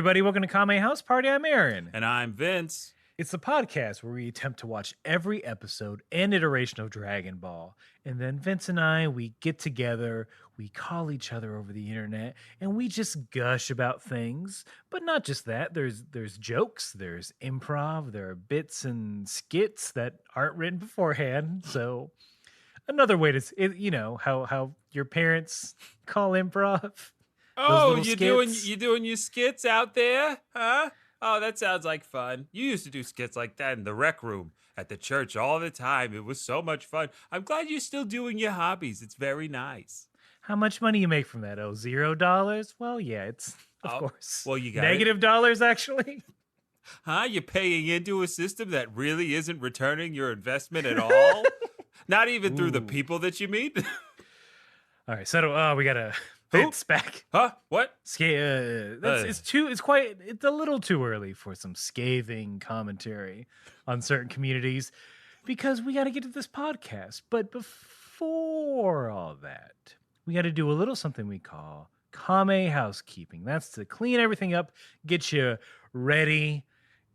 everybody. Welcome to Kame House Party. I'm Aaron. And I'm Vince. It's the podcast where we attempt to watch every episode and iteration of Dragon Ball. And then Vince and I, we get together, we call each other over the internet, and we just gush about things. But not just that. There's jokes, there's improv, there are bits and skits that aren't written beforehand. So another way to, how your parents call improv. Oh, you doing your skits out there, huh? Oh, that sounds like fun. You used to do skits like that in the rec room at the church all the time. It was so much fun. I'm glad you're still doing your hobbies. It's very nice. How much money you make from that? Oh, $0? Well, yeah, it's of course. Well, you got negative dollars actually. Huh? You're paying into a system that really isn't returning your investment at all? Not even through the people that you meet? All right, so we gotta Vince back. Huh? What? It's a little too early for some scathing commentary on certain communities because we got to get to this podcast. But before all that, we got to do a little something we call Kame housekeeping. That's to clean everything up, get you ready,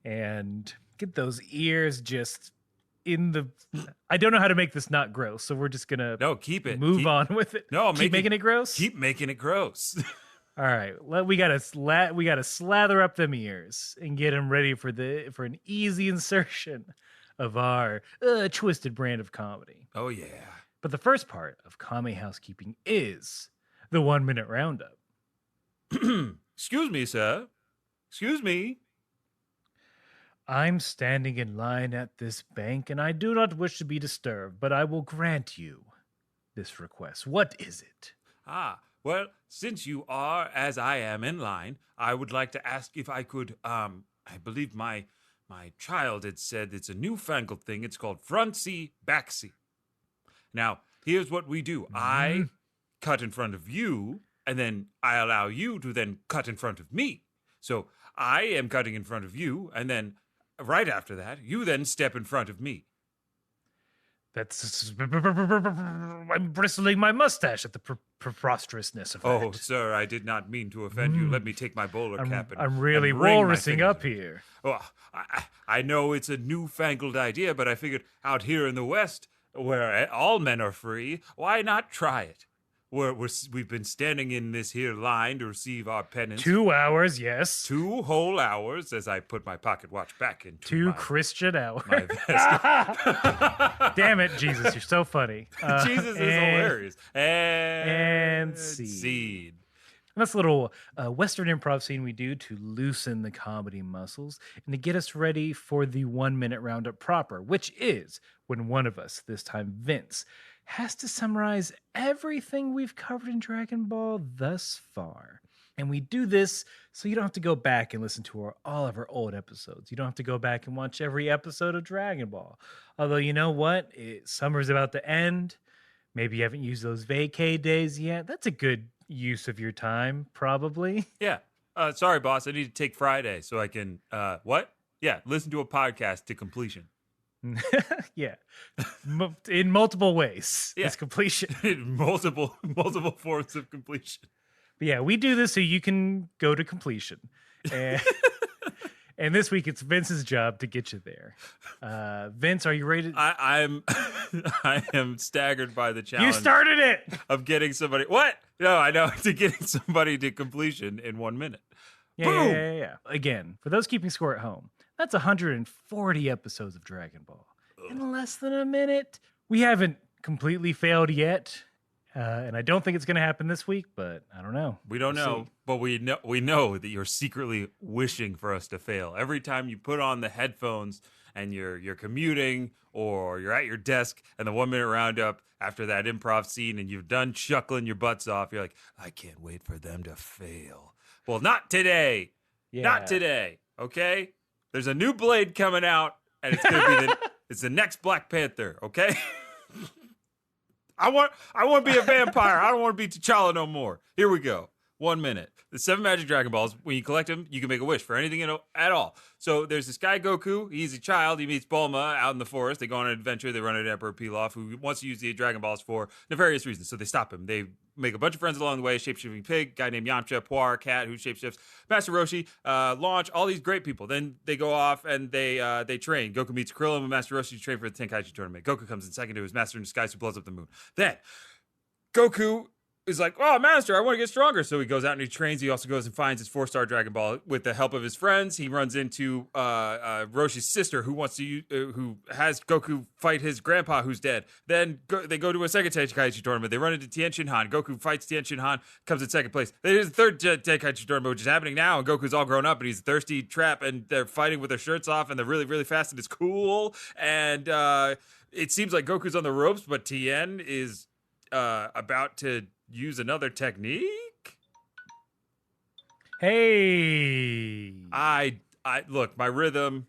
and get those ears just in the... I don't know how to make this not gross, so we're just gonna keep it. Move on with it. No, keep making it gross. Keep making it gross. All right, we gotta slather up them ears and get them ready for an easy insertion of our twisted brand of comedy. Oh yeah. But the first part of Kame housekeeping is the 1 minute roundup. Excuse me, sir. Excuse me. I'm standing in line at this bank, and I do not wish to be disturbed, but I will grant you this request. What is it? Well, since you are, as I am, in line, I would like to ask if I could, I believe my child had said it's a newfangled thing. It's called front-see, back-see. Now, here's what we do. I cut in front of you, and then I allow you to then cut in front of me. So I am cutting in front of you, and then right after that, you then step in front of me. I'm bristling my mustache at the preposterousness of that. Oh, sir, I did not mean to offend you. Let me take my bowler cap and I'm really and ring my walrusing up here. Oh, I know it's a newfangled idea, but I figured out here in the West, where all men are free, why not try it? We've been standing in this here line to receive our penance. 2 hours, yes. 2 whole hours as I put my pocket watch back into 2 Christian hours. My vest. Damn it, Jesus, you're so funny. Jesus is hilarious. And scene. And that's a little Western improv scene we do to loosen the comedy muscles and to get us ready for the 1 minute roundup proper, which is when one of us, this time Vince, has to summarize everything we've covered in Dragon Ball thus far. And we do this so you don't have to go back and listen to all of our old episodes. You don't have to go back and watch every episode of Dragon Ball. Although, you know what? Summer's about to end. Maybe you haven't used those vacay days yet. That's a good use of your time, probably. Yeah. Sorry, boss. I need to take Friday so I can, what? Yeah, listen to a podcast to completion. Yeah, in multiple ways. Yeah. It's completion. In multiple forms of completion. But yeah, we do this so you can go to completion. And, and this week it's Vince's job to get you there. Vince, are you ready? I am staggered by the challenge. You started it! Of getting somebody. What? No, I know. To getting somebody to completion in 1 minute. Yeah. Again, for those keeping score at home, that's 140 episodes of Dragon Ball in less than a minute. We haven't completely failed yet, and I don't think it's going to happen this week, but I don't know. We don't know, but we know that you're secretly wishing for us to fail. Every time you put on the headphones and you're commuting or you're at your desk and the 1 minute roundup after that improv scene and you've done chuckling your butts off, you're like, I can't wait for them to fail. Well, not today. Yeah. Not today, okay? There's a new Blade coming out, and it's gonna be it's the next Black Panther, okay? I want to be a vampire. I don't want to be T'Challa no more. Here we go. 1 minute. The 7 magic Dragon Balls, when you collect them, you can make a wish for anything at all. So there's this guy, Goku. He's a child. He meets Bulma out in the forest. They go on an adventure. They run into Emperor Pilaf, who wants to use the Dragon Balls for nefarious reasons. So they stop him. They make a bunch of friends along the way. Shapeshifting Pig, guy named Yamcha, Puar, Cat, who shapeshifts, Master Roshi, Launch, all these great people. Then they go off and they train. Goku meets Krillin and Master Roshi to train for the Tenkaichi tournament. Goku comes in second to his Master in Disguise, who blows up the moon. Then Goku is like, oh, Master, I want to get stronger. So he goes out and he trains. He also goes and finds his 4-star Dragon Ball with the help of his friends. He runs into Roshi's sister, who wants to who has Goku fight his grandpa, who's dead. Then they go to a second Tenkaichi tournament. They run into Tien Han. Goku fights Tien Han, comes in second place. There's the third Tenkaichi tournament, which is happening now, and Goku's all grown up, and he's a thirsty trap, and they're fighting with their shirts off, and they're really, really fast, and it's cool. And it seems like Goku's on the ropes, but Tien is about to use another technique. Hey, I look, my rhythm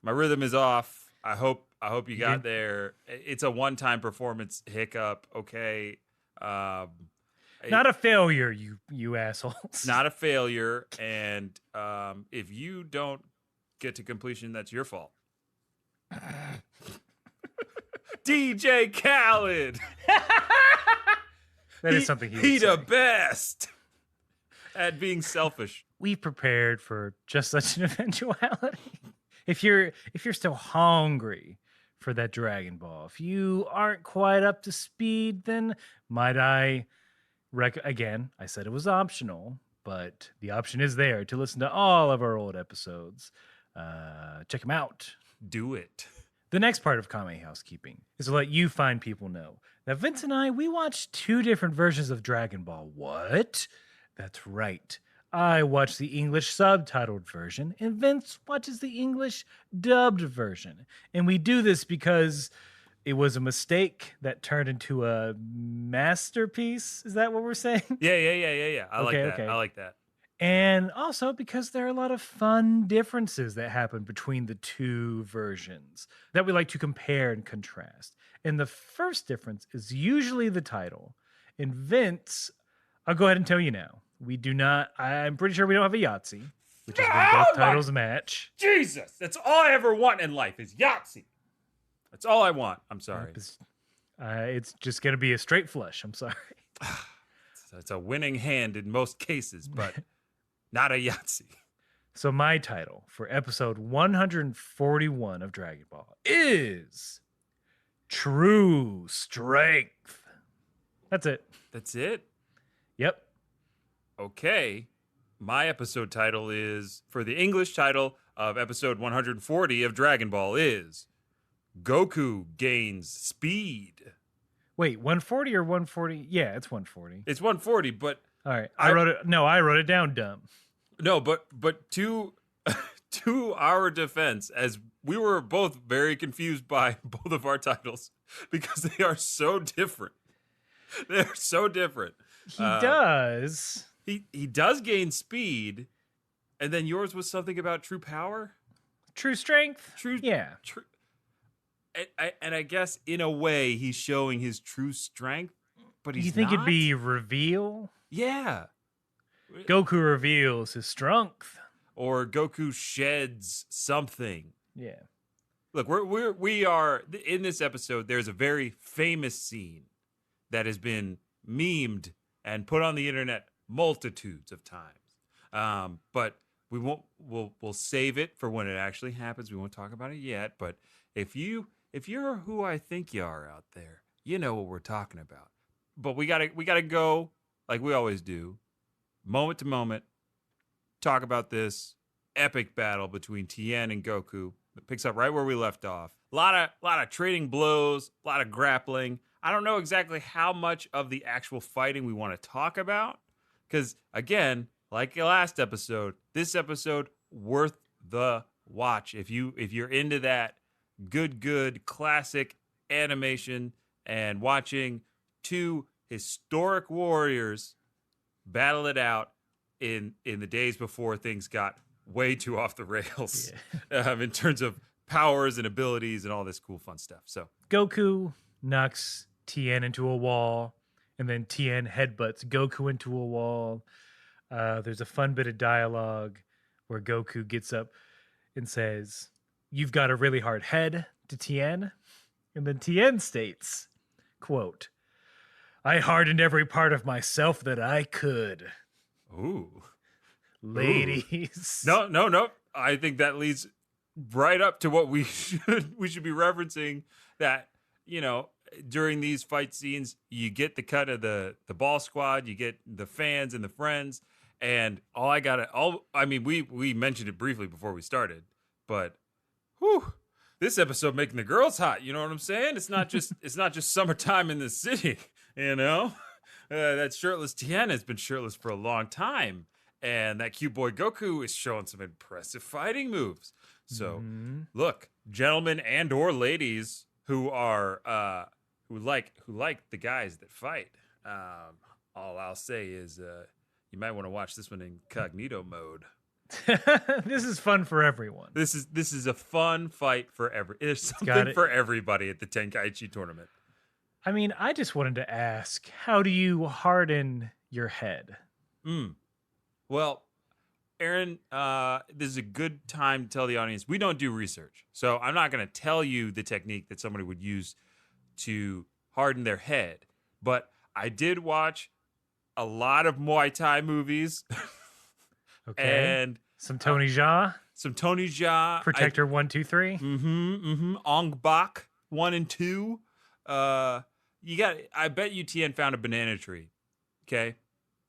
is off. I hope you got there. It's a one-time performance hiccup. Okay, not a failure, you assholes. Not a failure. And if you don't get to completion, that's your fault. DJ Khaled. That is something he the best at being selfish. We prepared for just such an eventuality. If you're still hungry for that Dragon Ball, if you aren't quite up to speed, then might I again, I said it was optional, but the option is there to listen to all of our old episodes. Check them out. Do it. The next part of Kame housekeeping is to let you fine people know that Vince and I, we watched 2 different versions of Dragon Ball. What? That's right. I watched the English subtitled version, and Vince watches the English dubbed version. And we do this because it was a mistake that turned into a masterpiece. Is that what we're saying? Yeah. I like that. Okay. I like that. And also because there are a lot of fun differences that happen between the 2 versions that we like to compare and contrast. And the first difference is usually the title. And Vince, I'll go ahead and tell you now, we do not, I'm pretty sure we don't have a Yahtzee, which is when both titles match. Jesus, that's all I ever want in life is Yahtzee. That's all I want. I'm sorry. It's just going to be a straight flush. I'm sorry. It's a winning hand in most cases, but not a Yahtzee. So my title for episode 141 of Dragon Ball is True Strength. That's it. That's it? Yep. Okay. My episode title is, for the English title of episode 140 of Dragon Ball is Goku Gains Speed. Wait, 140 or 140? Yeah, it's 140. It's 140, but all right. I wrote it down dumb. No, but to our defense, as we were both very confused by both of our titles because they are so different. They're so different. He does. He does gain speed, and then yours was something about true power? True strength? Yeah. And I guess in a way he's showing his true strength, but he's You think not? it'd be reveal? Yeah. Goku reveals his strength. Or Goku sheds something. Yeah. Look, we are in this episode. There's a very famous scene that has been memed and put on the internet multitudes of times. But we'll save it for when it actually happens. We won't talk about it yet. But if you're who I think you are out there, you know what we're talking about. But we gotta go like we always do, moment to moment. Talk about this epic battle between Tien and Goku. It picks up right where we left off. A lot of trading blows, a lot of grappling. I don't know exactly how much of the actual fighting we want to talk about, because again, like the last episode, this episode worth the watch. If you're into that good classic animation and watching 2 historic warriors battle it out in the days before things got way too off the rails in terms of powers and abilities and all this cool fun stuff. So Goku knocks Tien into a wall, And then Tien headbutts Goku into a wall. There's a fun bit of dialogue where Goku gets up and says, "You've got a really hard head," to Tien. And then Tien states, quote, "I hardened every part of myself that I could." Ooh. Ladies. No. I think that leads right up to what we should be referencing, that, during these fight scenes, you get the cut of the ball squad, you get the fans and the friends, and we mentioned it briefly before we started, but whew, this episode making the girls hot, you know what I'm saying? It's not just summertime in the city, that shirtless Tien has been shirtless for a long time. And that cute boy Goku is showing some impressive fighting moves. So, look, gentlemen and or ladies who are who like the guys that fight. All I'll say is you might want to watch this one in incognito mode. This is fun for everyone. This is a fun fight for There's something for everybody at the Tenkaichi tournament. I mean, I just wanted to ask, how do you harden your head? Well, Aaron, this is a good time to tell the audience we don't do research. So I'm not going to tell you the technique that somebody would use to harden their head. But I did watch a lot of Muay Thai movies. Okay. And some Tony Jaa. Protector 1, 2, 3. Ong Bak 1 and 2. I bet you Tien found a banana tree. Okay.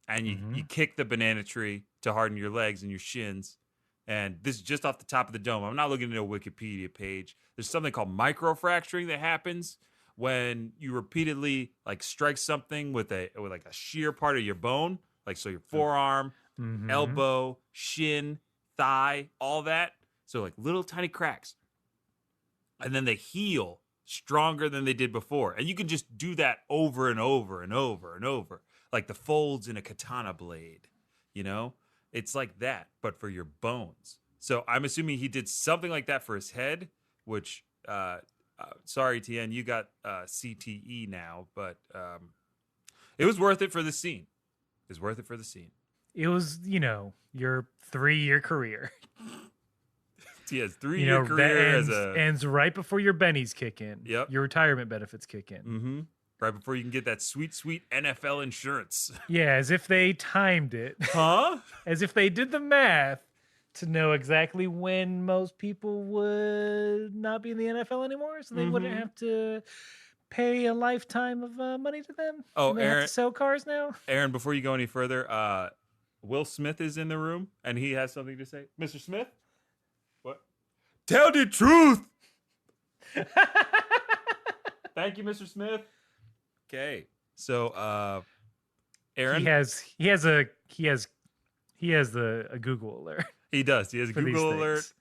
And you kick the banana tree to harden your legs and your shins. And this is just off the top of the dome. I'm not looking at a Wikipedia page. There's something called microfracturing that happens when you repeatedly strike something with a shear part of your bone, so your forearm, elbow, shin, thigh, all that. So little tiny cracks. And then they heal stronger than they did before. And you can just do that over and over and over and over. Like the folds in a katana blade, It's like that, but for your bones. So I'm assuming he did something like that for his head, which, sorry, Tien, you got CTE now, but it was worth it for the scene. It was, your 3-year career. Tien's 3-year career ends right before your bennies kick in. Yep. Your retirement benefits kick in. Right before you can get that sweet, sweet NFL insurance. Yeah, as if they timed it. Huh? As if they did the math to know exactly when most people would not be in the NFL anymore, so they wouldn't have to pay a lifetime of money to them. Oh, they Aaron, have to sell cars now. Aaron, before you go any further, Will Smith is in the room, and he has something to say. Mr. Smith? What? Tell the truth! Thank you, Mr. Smith. Okay, so Aaron, he has a Google alert. He does. He has a Google alert,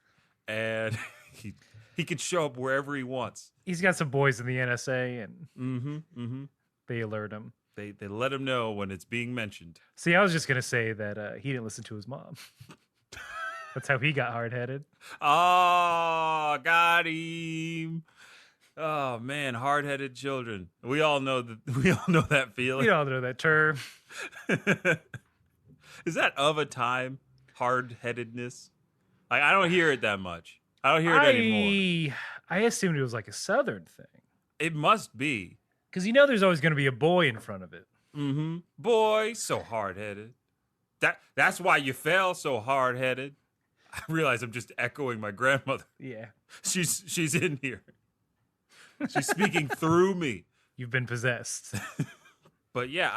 and he can show up wherever he wants. He's got some boys in the NSA, and they alert him. They let him know when it's being mentioned. See, I was just gonna say that he didn't listen to his mom. That's how he got hard-headed. Oh, got him. Oh man, hard-headed children. We all know that feeling. We all know that term. Is that of a time? Hard-headedness? I don't hear it that much. I don't hear it anymore. I assumed it was a Southern thing. It must be. Because there's always going to be a boy in front of it. Boy, so hard-headed. That's why you fell so hard-headed. I realize I'm just echoing my grandmother. Yeah. She's in here. She's speaking through me. You've been possessed. But yeah,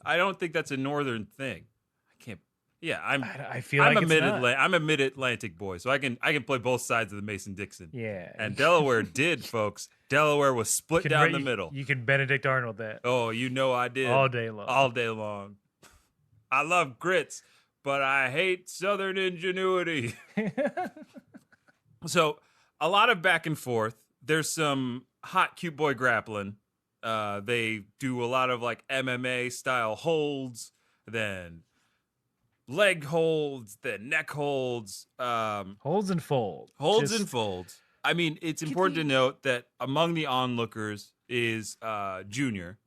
I don't think that's a northern thing. I can't. Yeah, I feel like I'm a mid-Atlantic boy, so I can play both sides of the Mason-Dixon. Yeah. And Delaware did, folks. Delaware was split down the middle. You can Benedict Arnold that. Oh, I did. All day long. All day long. I love grits, but I hate Southern ingenuity. So, a lot of back and forth. There's some hot cute boy grappling. They do a lot of MMA style holds, then leg holds, then neck holds, holds and folds. And folds. I mean, it's important to note that among the onlookers is Junior,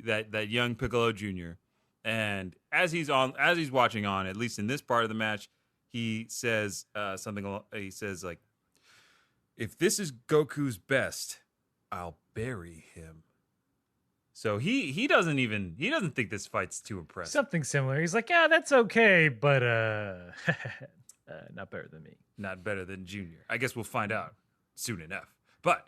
that young Piccolo Jr. And as he's watching on, at least in this part of the match, he says something. He says like, "If this is Goku's best, I'll bury him." So he doesn't think this fight's too impressive. Something similar. He's like, yeah, that's okay, but not better than me. Not better than Junior. I guess we'll find out soon enough. But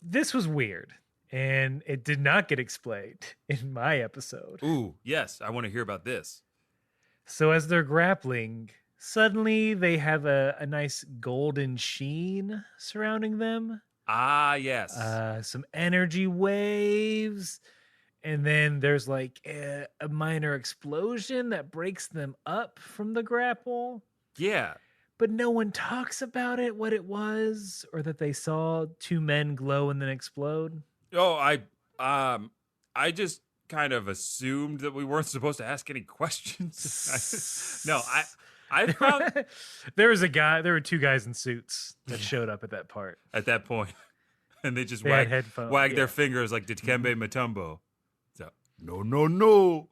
this was weird, and it did not get explained in my episode. Ooh, yes, I want to hear about this. So as they're grappling, suddenly they have a nice golden sheen surrounding them. Ah, yes. Some energy waves. And then there's like a minor explosion that breaks them up from the grapple. Yeah. But no one talks about it, what it was, or that they saw two men glow and then explode. Oh, I just kind of assumed that we weren't supposed to ask any questions. I found there were two guys in suits that showed up at that part. At that point. And they just had wag their fingers like Dikembe Mutombo. So, no.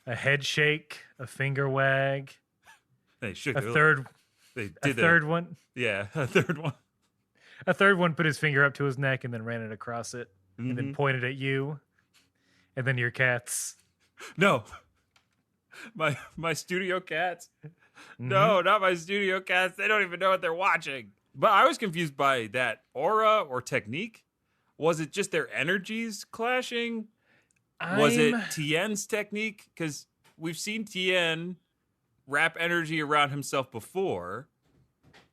A head shake, a finger wag. They shook a third one. Yeah, a third one. A third one put his finger up to his neck and then ran it across it and then pointed at you. And then your cats. No. My studio cats. No, not my studio cats. They don't even know what they're watching. But I was confused by that aura or technique. Was it just their energies clashing? Was it Tien's technique? Because we've seen Tien wrap energy around himself before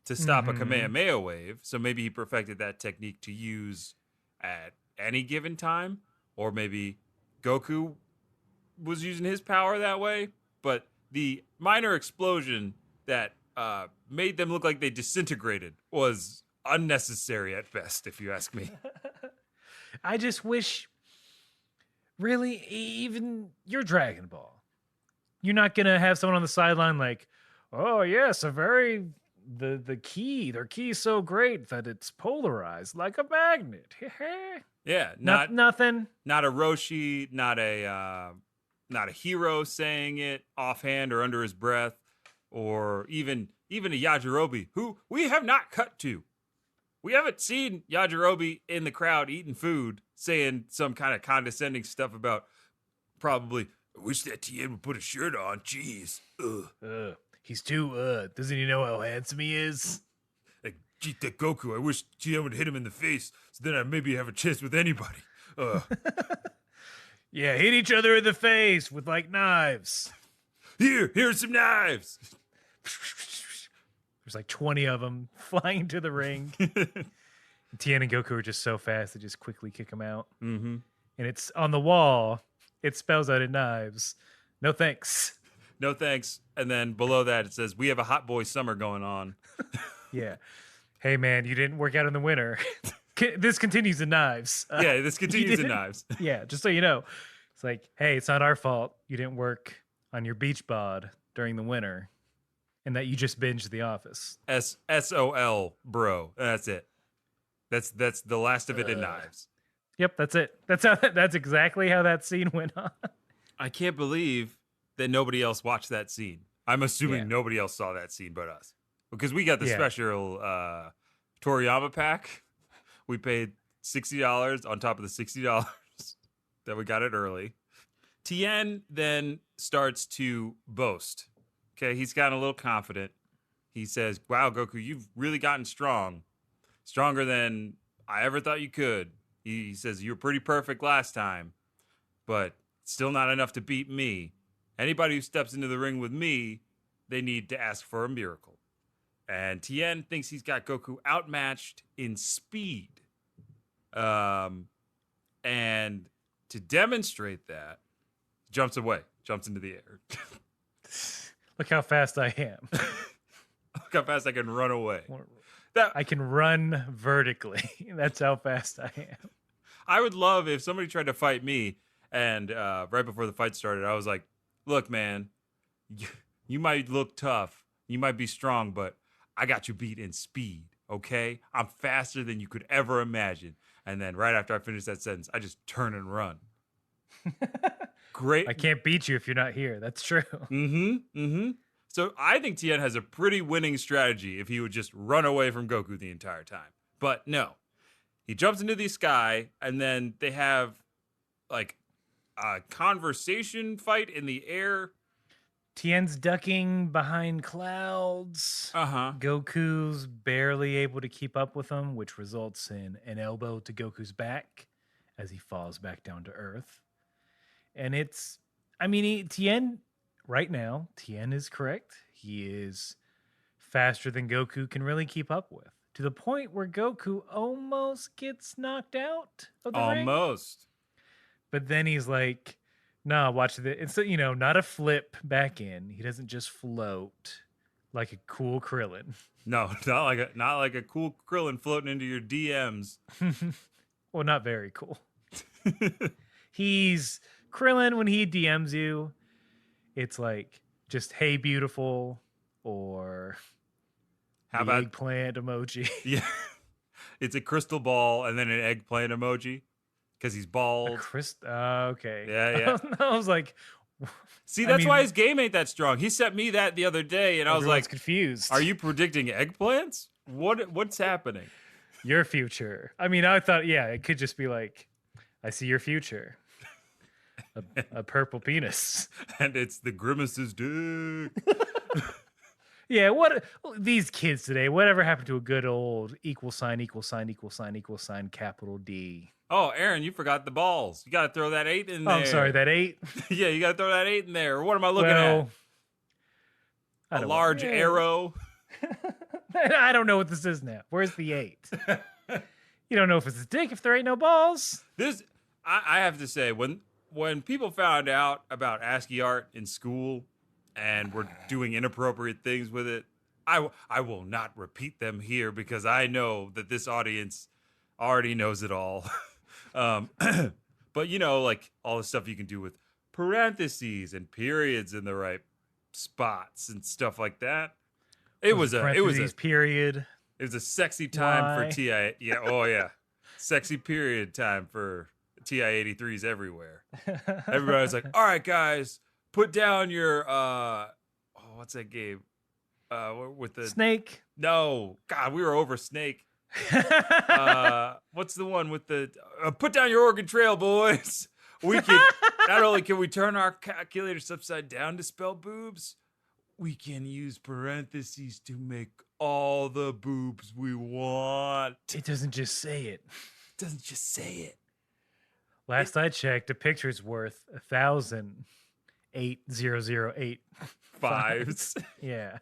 to stop a Kamehameha wave. So maybe he perfected that technique to use at any given time. Or maybe Goku was using his power that way. But the minor explosion that made them look like they disintegrated was unnecessary at best, if you ask me. I just wish, really, even your Dragon Ball, you're not gonna have someone on the sideline like, oh yes, the key, their key is so great that it's polarized like a magnet. Yeah, nothing. Not a Roshi, not a hero saying it offhand or under his breath. Or even a Yajirobe, who we have not cut to. We haven't seen Yajirobe in the crowd eating food, saying some kind of condescending stuff about probably, I wish that Tien would put a shirt on. Jeez. He's too, doesn't he know how handsome he is? Like, gee, that Goku, I wish Tien would hit him in the face, so then I'd maybe have a chance with anybody. Yeah, hit each other in the face with, like, knives. Here's some knives. There's like 20 of them flying into the ring. Tien and Goku are just so fast, they just quickly kick them out. Mm-hmm. And it's on the wall. It spells out in knives. No thanks. No thanks. And then below that, it says, we have a hot boy summer going on. Yeah. Hey, man, you didn't work out in the winter. This continues in knives. Yeah, this continues in knives. Yeah, just so you know. It's like, hey, it's not our fault you didn't work on your beach bod during the winter. And that you just binged The Office. SOL, bro. That's it. That's the last of it in knives. Yep, that's it. That's exactly how that scene went on. I can't believe that nobody else watched that scene. I'm assuming nobody else saw that scene but us. Because we got the special Toriyama pack. We paid $60 on top of the $60 that we got it early. Tien then starts to boast. Okay, he's gotten a little confident. He says, wow, Goku, you've really gotten strong. Stronger than I ever thought you could. He says, you were pretty perfect last time, but still not enough to beat me. Anybody who steps into the ring with me, they need to ask for a miracle. And Tien thinks he's got Goku outmatched in speed. And to demonstrate that, jumps into the air. Look how fast I am. Look how fast I can run away. I can run vertically. That's how fast I am. I would love if somebody tried to fight me and right before the fight started, I was like, look, man, you might look tough. You might be strong, but I got you beat in speed, okay? I'm faster than you could ever imagine. And then right after I finish that sentence, I just turn and run. Great. I can't beat you if you're not here. That's true. So I think Tien has a pretty winning strategy if he would just run away from Goku the entire time. But no. He jumps into the sky, and then they have like a conversation fight in the air. Tien's ducking behind clouds. Goku's barely able to keep up with him, which results in an elbow to Goku's back as he falls back down to earth. And Tien, right now, Tien is correct. He is faster than Goku can really keep up with, to the point where Goku almost gets knocked out of the ring. Almost. But then he's like, nah, watch this. It's, not a flip back in. He doesn't just float like a cool Krillin. No, not like a cool Krillin floating into your DMs. Well, not very cool. He's Krillin when he DMs you. It's like just, hey, beautiful, or how about eggplant emoji? Yeah. It's a crystal ball and then an eggplant emoji because he's bald. Okay. Yeah. I was like, see, that's why his game ain't that strong. He sent me that the other day, and I was like, confused. Are you predicting eggplants? What's happening? Your future. I thought, it could just be like, I see your future. A purple penis. And it's the Grimace's dick. Yeah, what these kids today, whatever happened to a good old equal sign, capital D? Oh, Aaron, you forgot the balls. You got to throw that 8 in there. Oh, I'm sorry, that 8? Yeah, you got to throw that 8 in there. What am I looking at? A large arrow. I don't know what this is now. Where's the 8? You don't know if it's a dick if there ain't no balls. I have to say, when people found out about ASCII art in school and were doing inappropriate things with it, I will not repeat them here because I know that this audience already knows it all. But like all the stuff you can do with parentheses and periods in the right spots and stuff like that. It was a period. It was a sexy time for TI. Yeah, oh yeah. Sexy period time for TI-83s everywhere. Everybody was like, all right, guys, put down your, what's that game? With the... Snake? No. God, we were over Snake. What's the one with the... put down your Oregon Trail, boys. We can... Not only can we turn our calculators upside down to spell boobs, we can use parentheses to make all the boobs we want. It doesn't just say it. It doesn't just say it. Last I checked, a picture's worth 1,008,008 fives. Yeah.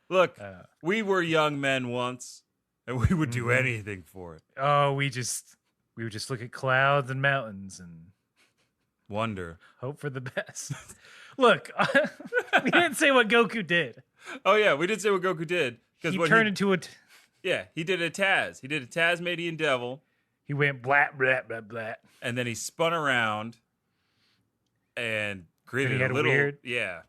Look, we were young men once, and we would do anything for it. Oh, we would just look at clouds and mountains and wonder, hope for the best. Look, we didn't say what Goku did. Oh yeah, we did say what Goku did. He turned into a... Yeah, he did a Taz. He did a Taz-Manian devil. He went blat, blat, blat, blat. And then he spun around and created a little... weird... Yeah.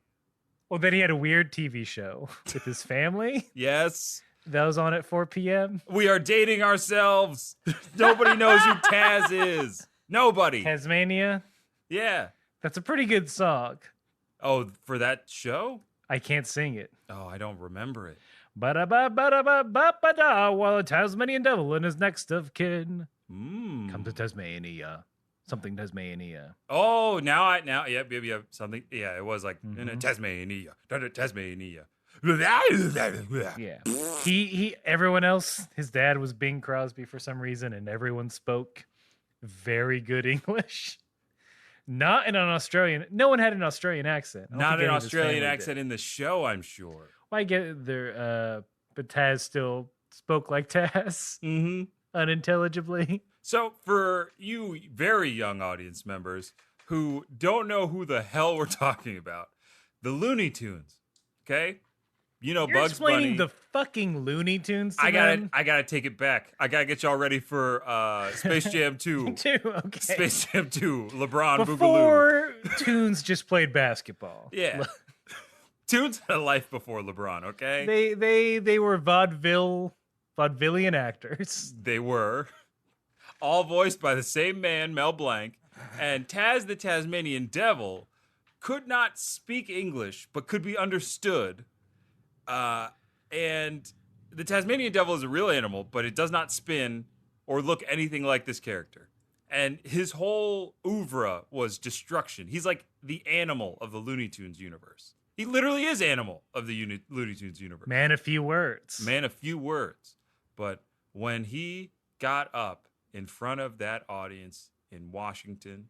Well, then he had a weird TV show with his family. Yes. That was on at 4 p.m. We are dating ourselves. Nobody knows who Taz is. Nobody. Taz-Mania? Yeah. That's a pretty good song. Oh, for that show? I can't sing it. Oh, I don't remember it. Ba-da-ba-ba-da-ba-ba-da, while a Tasmanian devil and his next of kin come to Taz-Mania. Something Taz-Mania. Oh, yep, something. Yeah, it was like Taz-Mania, Taz-Mania. Yeah. Everyone else, his dad was Bing Crosby for some reason, and everyone spoke very good English. Not in an Australian. No one had an Australian accent. Not an Australian accent in the show, I'm sure. Well, I get it there, but Taz still spoke like Taz, unintelligibly. So, for you very young audience members who don't know who the hell we're talking about, the Looney Tunes, okay? You know, You're Bugs explaining Bunny. The fucking Looney Tunes to I them? gotta take it back. I gotta get y'all ready for Space Jam 2. Okay. Space Jam 2, LeBron Before Boogaloo. Tunes just played basketball. Yeah. Tunes had a life before LeBron, okay? They were vaudevillian actors. They were. all voiced by the same man, Mel Blanc. And Taz the Tasmanian Devil could not speak English, but could be understood. And the Tasmanian Devil is a real animal, but it does not spin or look anything like this character. And his whole oeuvre was destruction. He's like the animal of the Looney Tunes universe. He literally is animal of the Looney Tunes universe. Man, a few words. Man, a few words. But when he got up in front of that audience in Washington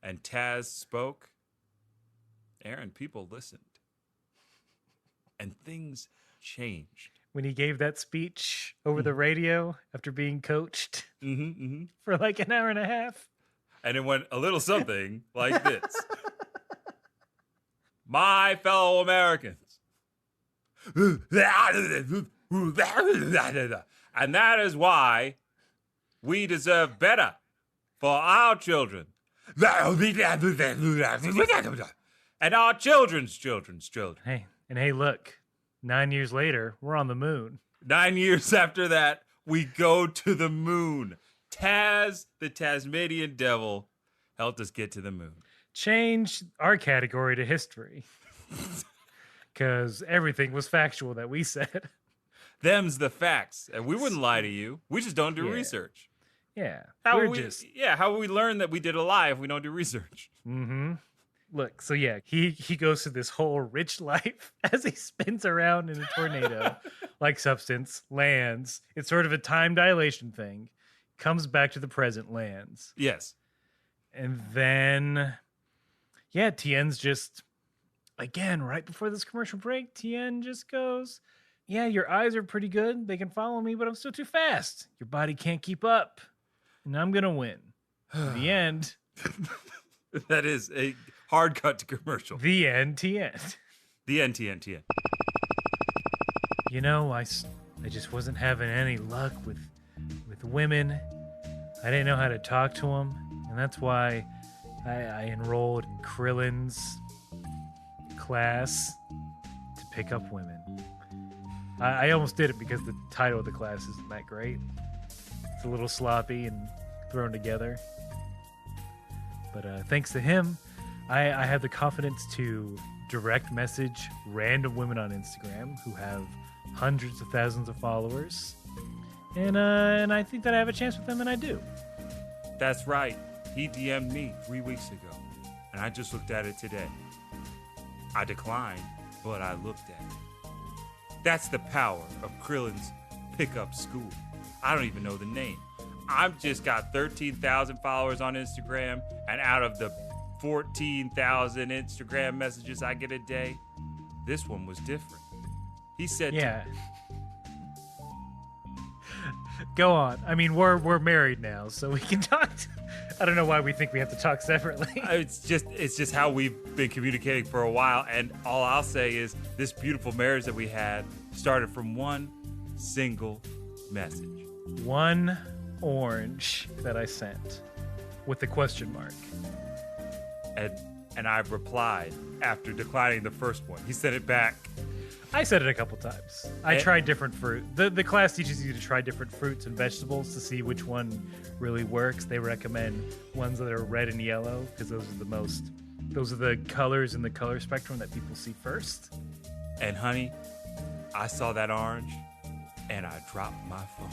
and Taz spoke, Aaron, people listened. And things changed. When he gave that speech over the radio after being coached for like an hour and a half. And it went a little something like this. My fellow Americans. And that is why we deserve better for our children. And our children's children's children. Hey, look. 9 years later, we're on the moon. 9 years after that, we go to the moon. Taz, the Tasmanian Devil, helped us get to the moon. Change our category to history. Because everything was factual that we said. Them's the facts. And we wouldn't lie to you. We just don't do research. Yeah. How would we learn that we did a lie if we don't do research? Mm-hmm. Look, so yeah, he goes through this whole rich life as he spins around in a tornado like substance, lands. It's sort of a time dilation thing. Comes back to the present, lands. Yes. And then, yeah, Tien's just, again, right before this commercial break, Tien just goes, yeah, your eyes are pretty good. They can follow me, but I'm still too fast. Your body can't keep up. And I'm going to win. In the end. That is a hard cut to commercial. The end, Tien. The end, Tien. You know, I just wasn't having any luck with women. I didn't know how to talk to them. And that's why I enrolled in Krillin's class to pick up women. I almost did it because the title of the class isn't that great. It's a little sloppy and thrown together. But thanks to him, I have the confidence to direct message random women on Instagram who have hundreds of thousands of followers. And I think that I have a chance with them, and I do. That's right. He DM'd me 3 weeks ago, and I just looked at it today. I declined, but I looked at it. That's the power of Krillin's pickup school. I don't even know the name. I've just got 13,000 followers on Instagram, and out of the 14,000 Instagram messages I get a day, this one was different. He said, "Yeah, go on. I mean, we're married now, so we can talk. I don't know why we think we have to talk separately. It's just how we've been communicating for a while, and all I'll say is this beautiful marriage that we had started from one single message. One orange that I sent with the question mark. And I've replied after declining the first one. He sent it back. I said it a couple times. I tried different fruit. The class teaches you to try different fruits and vegetables to see which one really works. They recommend ones that are red and yellow because those are the colors in the color spectrum that people see first. And honey, I saw that orange and I dropped my phone.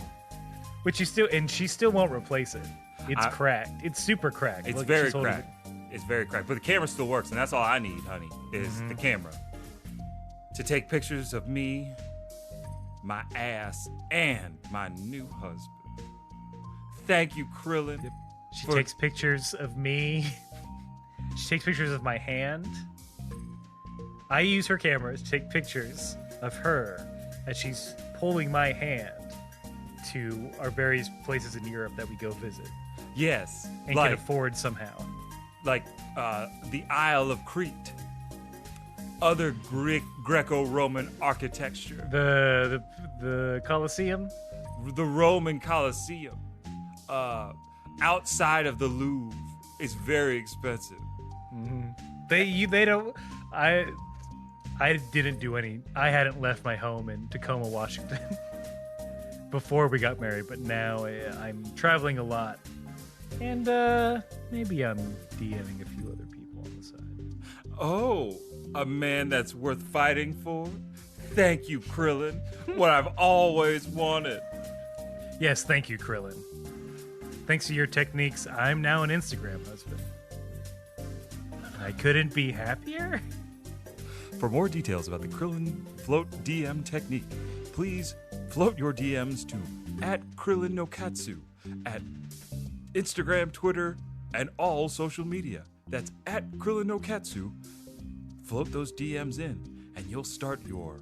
Which she still won't replace it. It's cracked. It's super cracked. It's very cracked. It's very cracked. But the camera still works, and that's all I need, honey, is the camera. To take pictures of me, my ass, and my new husband. Thank you, Krillin. Yep. She takes pictures of me. She takes pictures of my hand. I use her camera to take pictures of her as she's pulling my hand to our various places in Europe that we go visit. Yes. And can afford somehow. Like the Isle of Crete. Other Greco-Roman architecture. The Colosseum? The Roman Colosseum. Outside of the Louvre is very expensive. Mm-hmm. They don't... I didn't do any... I hadn't left my home in Tacoma, Washington. before we got married, but now I'm traveling a lot. And maybe I'm DMing a few other people on the side. Oh, a man that's worth fighting for? Thank you, Krillin. What I've always wanted. Yes, thank you, Krillin. Thanks to your techniques, I'm now an Instagram husband. I couldn't be happier. For more details about the Krillin Float DM technique, please float your DMs to @KrillinNokatsu at Instagram, Twitter, and all social media. That's @KrillinNokatsu. Float those DMs in, and you'll start your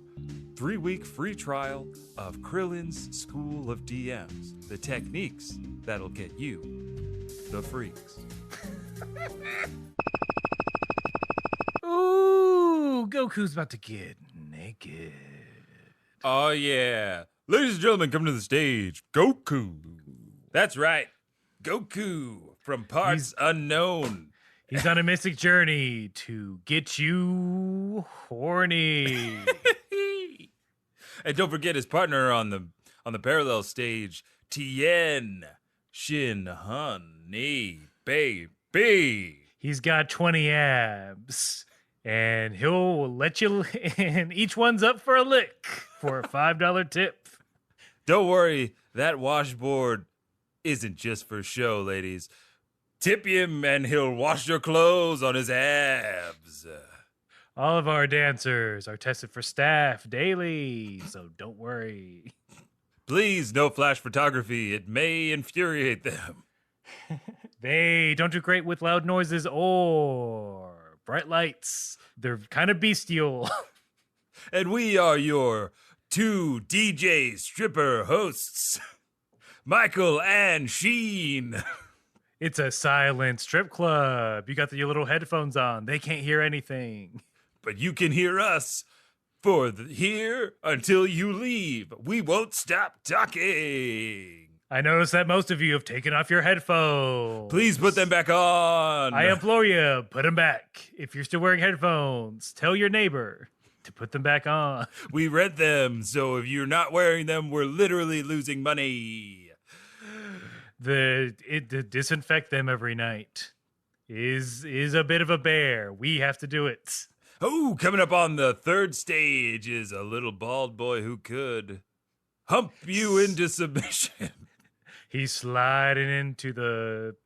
3-week free trial of Krillin's School of DMs. The techniques that'll get you the freaks. Ooh, Goku's about to get naked. Oh, yeah. Ladies and gentlemen, come to the stage, Goku. That's right, Goku from Parts Unknown. He's on a mystic journey to get you horny. And don't forget his partner on the parallel stage, Tien, Shin, Honey, Baby. He's got 20 abs, and he'll let you in. Each one's up for a lick for a $5 tip. Don't worry, that washboard isn't just for show, ladies. Tip him and he'll wash your clothes on his abs. All of our dancers are tested for staph daily, so don't worry. Please, no flash photography. It may infuriate them. They don't do great with loud noises or bright lights. They're kind of bestial. And we are your 2 DJ stripper hosts, Michael and Sheen. It's a silent strip club. You got your little headphones on. They can't hear anything. But you can hear us for here until you leave. We won't stop talking. I noticed that most of you have taken off your headphones. Please put them back on. I implore you, put them back. If you're still wearing headphones, tell your neighbor to put them back on. We rent them, so if you're not wearing them, we're literally losing money. To disinfect them every night is a bit of a bear. We have to do it. Oh, coming up on the 3rd stage is a little bald boy who could hump you into submission. He's sliding into the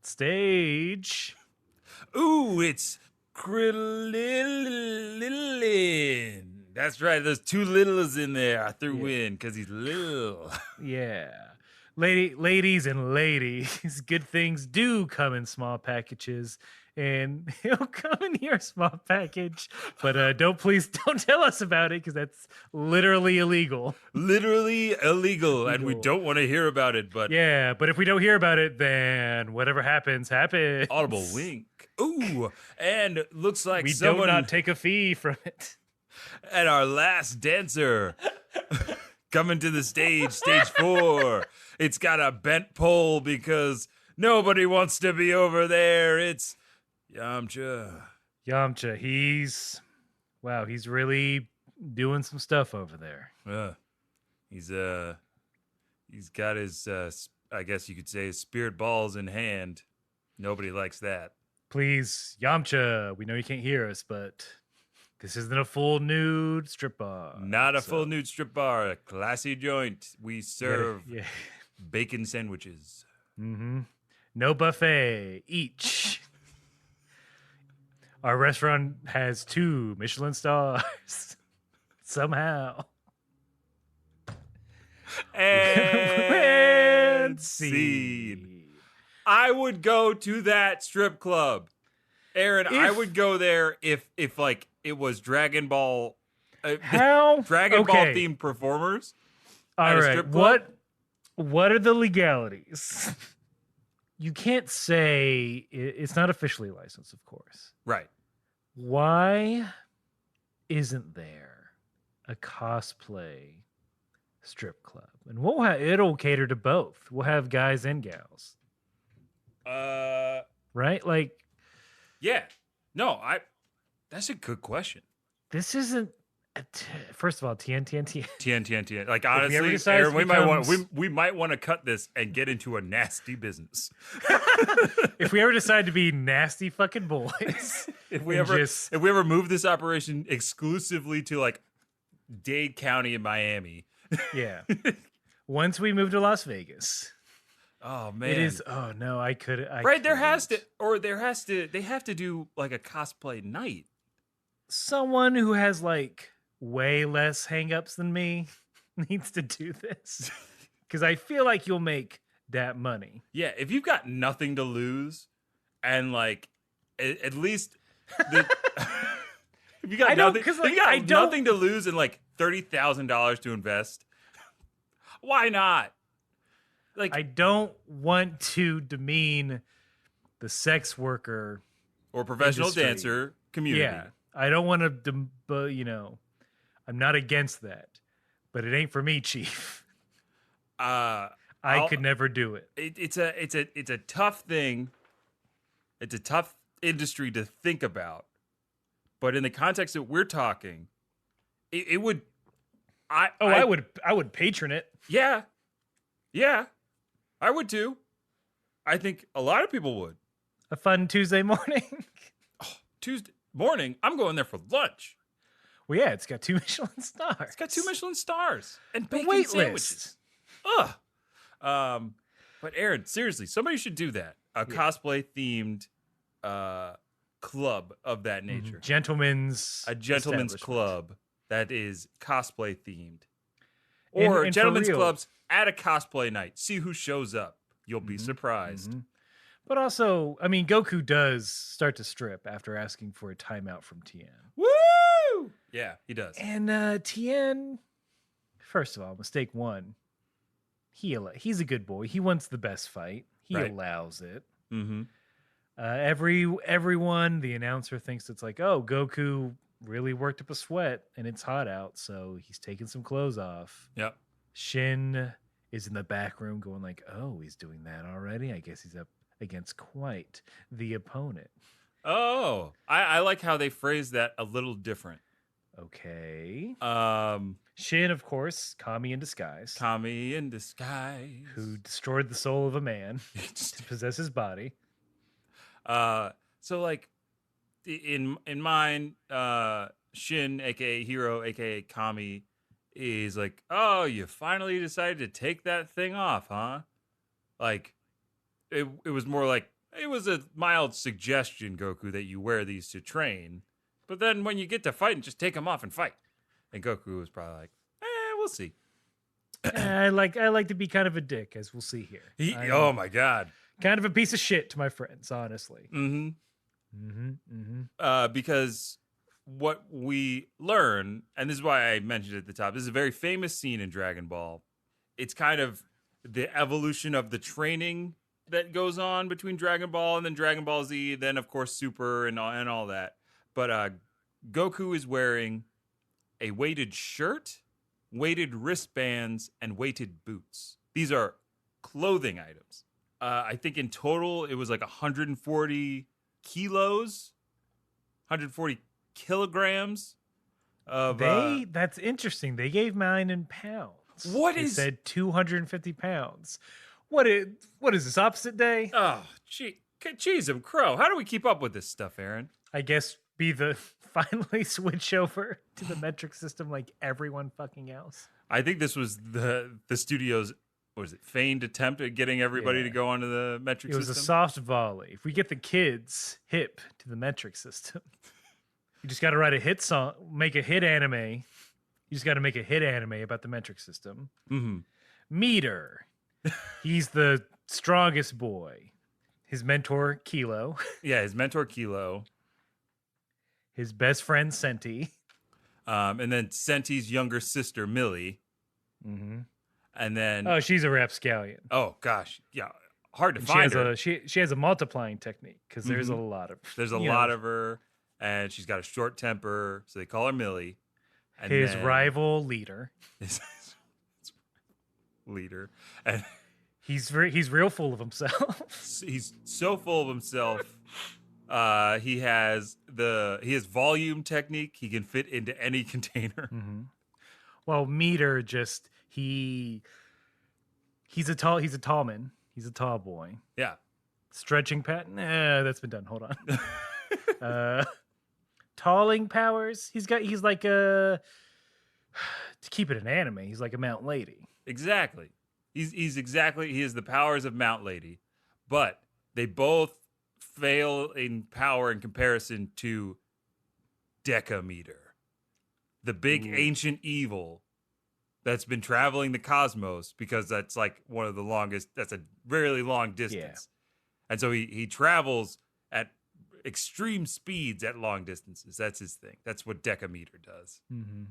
stage. Ooh, it's Krillin. That's right. There's 2 littles in there. I threw in because he's little. Yeah. Ladies and ladies, good things do come in small packages, and it'll come in your small package. But don't tell us about it, because that's literally illegal. Literally illegal, and we don't want to hear about it. But yeah, but if we don't hear about it, then whatever happens, happens. Audible wink. Ooh, and looks like we someone do not take a fee from it. And our last dancer coming to the stage 4. It's got a bent pole because nobody wants to be over there. It's Yamcha. Yamcha, he's really doing some stuff over there. He's got his I guess you could say his spirit balls in hand. Nobody likes that. Please, Yamcha, we know you can't hear us, but this isn't a full nude strip bar. Not a full nude strip bar, a classy joint. We serve bacon sandwiches. Mm-hmm. No buffet, each. Our restaurant has 2 Michelin stars. Somehow. And scene. I would go to that strip club. Aaron, I would go there if like it was Dragon Ball Dragon Ball themed performers. All right. What are the legalities? You can't say it's not officially licensed, of course. Right. Why isn't there a cosplay strip club? And it'll cater to both. We'll have guys and gals. Right? Like, yeah. No, that's a good question. This isn't First of all, Tien. Tien. Like If we ever honestly, decide Aaron, it we might want becomes- we might want to cut this and get into a nasty business. If we ever decide to be nasty fucking boys, If we and ever just if we ever move this operation exclusively to like Dade County in Miami. yeah, once we move to Las Vegas, Oh man. it is. Oh no, I could. Right, they have to do like a cosplay night. Someone who has like way less hangups than me needs to do this because I feel like you'll make that money. Yeah, if you've got nothing to lose and like at least the if you got I don't- nothing, 'cause, if like, you got I don't- nothing to lose and like $30,000 to invest, why not? Like I don't want to demean the sex worker or professional industry. dancer community. Yeah, I don't want to, but I'm not against that, but it ain't for me, Chief. I could never do it. It's a tough thing. It's a tough industry to think about, but in the context that we're talking, it would. I would patron it. Yeah, I would too. I think a lot of people would. A fun Tuesday morning. Tuesday morning, I'm going there for lunch. Well, yeah, it's got 2 Michelin stars. It's got 2 Michelin stars and The bacon wait sandwiches. list. Ugh. But Aaron, seriously, somebody should do that. A cosplay themed club of that nature. Gentlemen's A gentleman's establishment. club that is cosplay themed. And- Or and for gentlemen's real- clubs at a cosplay night. See who shows up. You'll be Mm-hmm. surprised. But also, I mean, Goku does start to strip after asking for a timeout from Tien. Woo! Yeah, he does. And Tien, first of all, mistake one. He's a good boy. He wants the best fight. He Right. allows it. Mm-hmm. Everyone, the announcer thinks it's like, oh, Goku really worked up a sweat and it's hot out, so he's taking some clothes off. Yep. Shin is in the back room going like, oh, he's doing that already. I guess he's up against quite the opponent. Oh, I like how they phrase that a little different. Okay. Um, Shin, of course, Kame in disguise, Kame in disguise. who destroyed the soul of a man to possess his body. So like in mine, Shin, aka Hero, aka Kami, is like, oh, you finally decided to take that thing off, huh? Like, it was more like it was a mild suggestion, Goku, that you wear these to train, but then when you get to fighting, just take them off and fight. And Goku was probably like, we'll see. I like to be kind of a dick, as we'll see here. Oh my god. Kind of a piece of shit to my friends, honestly. Mm-hmm. Because what we learn, and this is why I mentioned it at the top, this is a very famous scene in Dragon Ball. It's kind of the evolution of the training that goes on between Dragon Ball and then Dragon Ball Z, then of course Super and all that. But Goku is wearing a weighted shirt, weighted wristbands, and weighted boots. These are clothing items. I think in total it was like 140 kilos, 140 kilograms of. That's interesting. They gave mine in pounds. They said 250 pounds. What is this, opposite day? Oh, geez, I'm crow. How do we keep up with this stuff, Aaron? I guess finally switch over to the metric system like everyone fucking else. I think this was the studio's, what was it, feigned attempt at getting everybody to go onto the metric It system? was a soft volley. If we get the kids hip to the metric system, you just got to write a hit song, make a hit anime. You just got to make a hit anime about the metric system. Mm-hmm. Meter. He's the strongest boy. His mentor, Kilo. Yeah, his mentor, Kilo. His best friend, Senti. And then Senti's younger sister, Millie. Mm-hmm. And then... Oh, she's a rapscallion. Oh, gosh. Yeah, hard to And find her. she has a multiplying technique because there's a lot of... There's a lot of her, and she's got a short temper, so they call her Millie. And his then- rival leader. His leader. And He's real full of himself. he's so full of himself He has volume technique. He can fit into any container. Mm-hmm. Well, Meter just he's a tall man. He's a tall boy. Yeah. Stretching pattern. That's been done. Hold on. Talling powers. He's like a to keep it an anime. He's like a Mount Lady. Exactly. He has the powers of Mount Lady, but they both fail in power in comparison to Decameter, the big ancient evil that's been traveling the cosmos, because that's like one of the longest. That's a really long distance, and so he travels at extreme speeds at long distances. That's his thing. That's what Decameter does. Mm-hmm.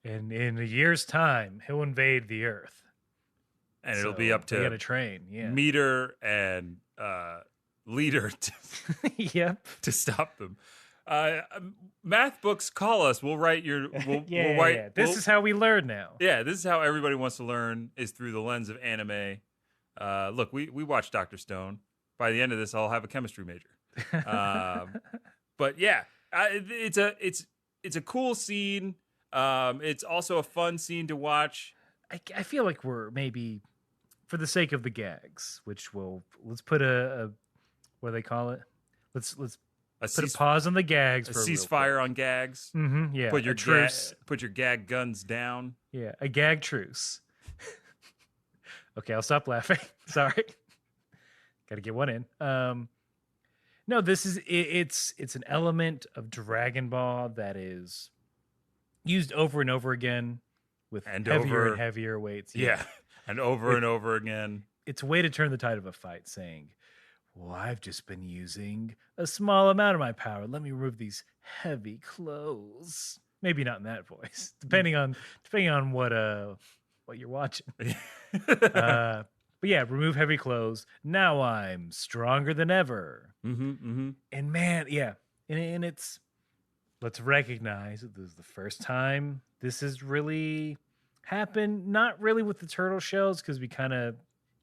And in a year's time, he'll invade the Earth. And it'll be up to a train, Meter and Leader to stop them. Math books call us. We'll write your. We'll write. This is how we learn now. Yeah, this is how everybody wants to learn, is through the lens of anime. Look, we watched Dr. Stone. By the end of this, I'll have a chemistry major. But yeah, it's a cool scene. It's also a fun scene to watch. I feel like we're maybe, for the sake of the gags, which let's put a what do they call it? Let's put a pause on the gags. A ceasefire on gags. Mm-hmm, yeah. Put your truce. Put your gag guns down. Yeah, a gag truce. Okay, I'll stop laughing. Sorry. Got to get one in. No, this is it's an element of Dragon Ball that is used over and over again with heavier and heavier weights. Yeah. And over again. It's a way to turn the tide of a fight, saying, well, I've just been using a small amount of my power. Let me remove these heavy clothes. Maybe not in that voice, depending on what you're watching. But yeah, remove heavy clothes. Now I'm stronger than ever. Mm-hmm, mm-hmm. And man, yeah, and it's, let's recognize that this is the first time this has really happened. Not really with the turtle shells, because we kind of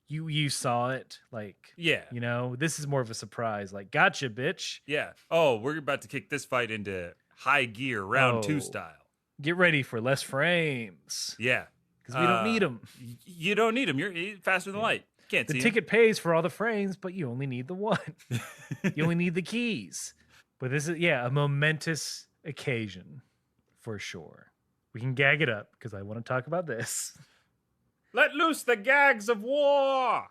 you saw it, like, yeah, this is more of a surprise, like, gotcha, bitch. Yeah. Oh, we're about to kick this fight into high gear, round 2 style. Get ready for less frames. Yeah. Because we don't need them. You don't need them. You're faster than light. Can't see the ticket pays for all the frames, but you only need the one. You only need the keys. But this is, a momentous occasion for sure. We can gag it up because I want to talk about this. Let loose the gags of war. All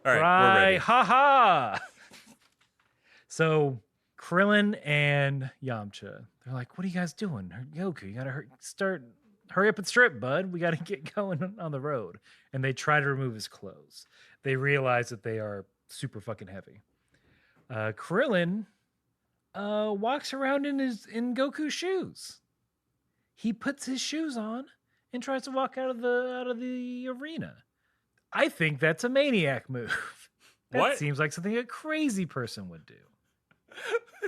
right, we're ready. Ha ha. So Krillin and Yamcha, they're like, what are you guys doing? Goku, you got to hurry up and strip, bud. We got to get going on the road. And they try to remove his clothes. They realize that they are super fucking heavy. Krillin walks around in Goku's shoes. He puts his shoes on and tries to walk out of the arena. I think that's a maniac move. That seems like something a crazy person would do.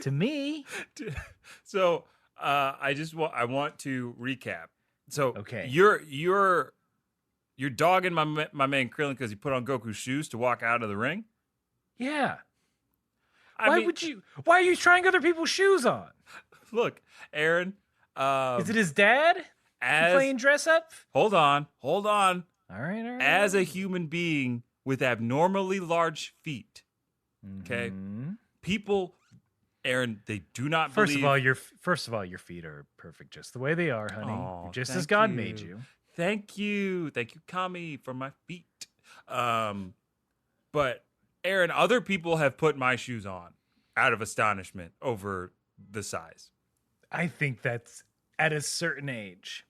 To me. So I want to recap. So okay, you're dogging my man Krillin because he put on Goku's shoes to walk out of the ring? Yeah. Why are you trying other people's shoes on? Look, Aaron. Is it his dad? Playing dress up? Hold on. All right. As a human being with abnormally large feet, okay, people, Aaron, they do not believe. First of all, your feet are perfect just the way they are, honey. You're just as God made you. Thank you, Kame, for my feet. But Aaron, other people have put my shoes on out of astonishment over the size. I think that's at a certain age,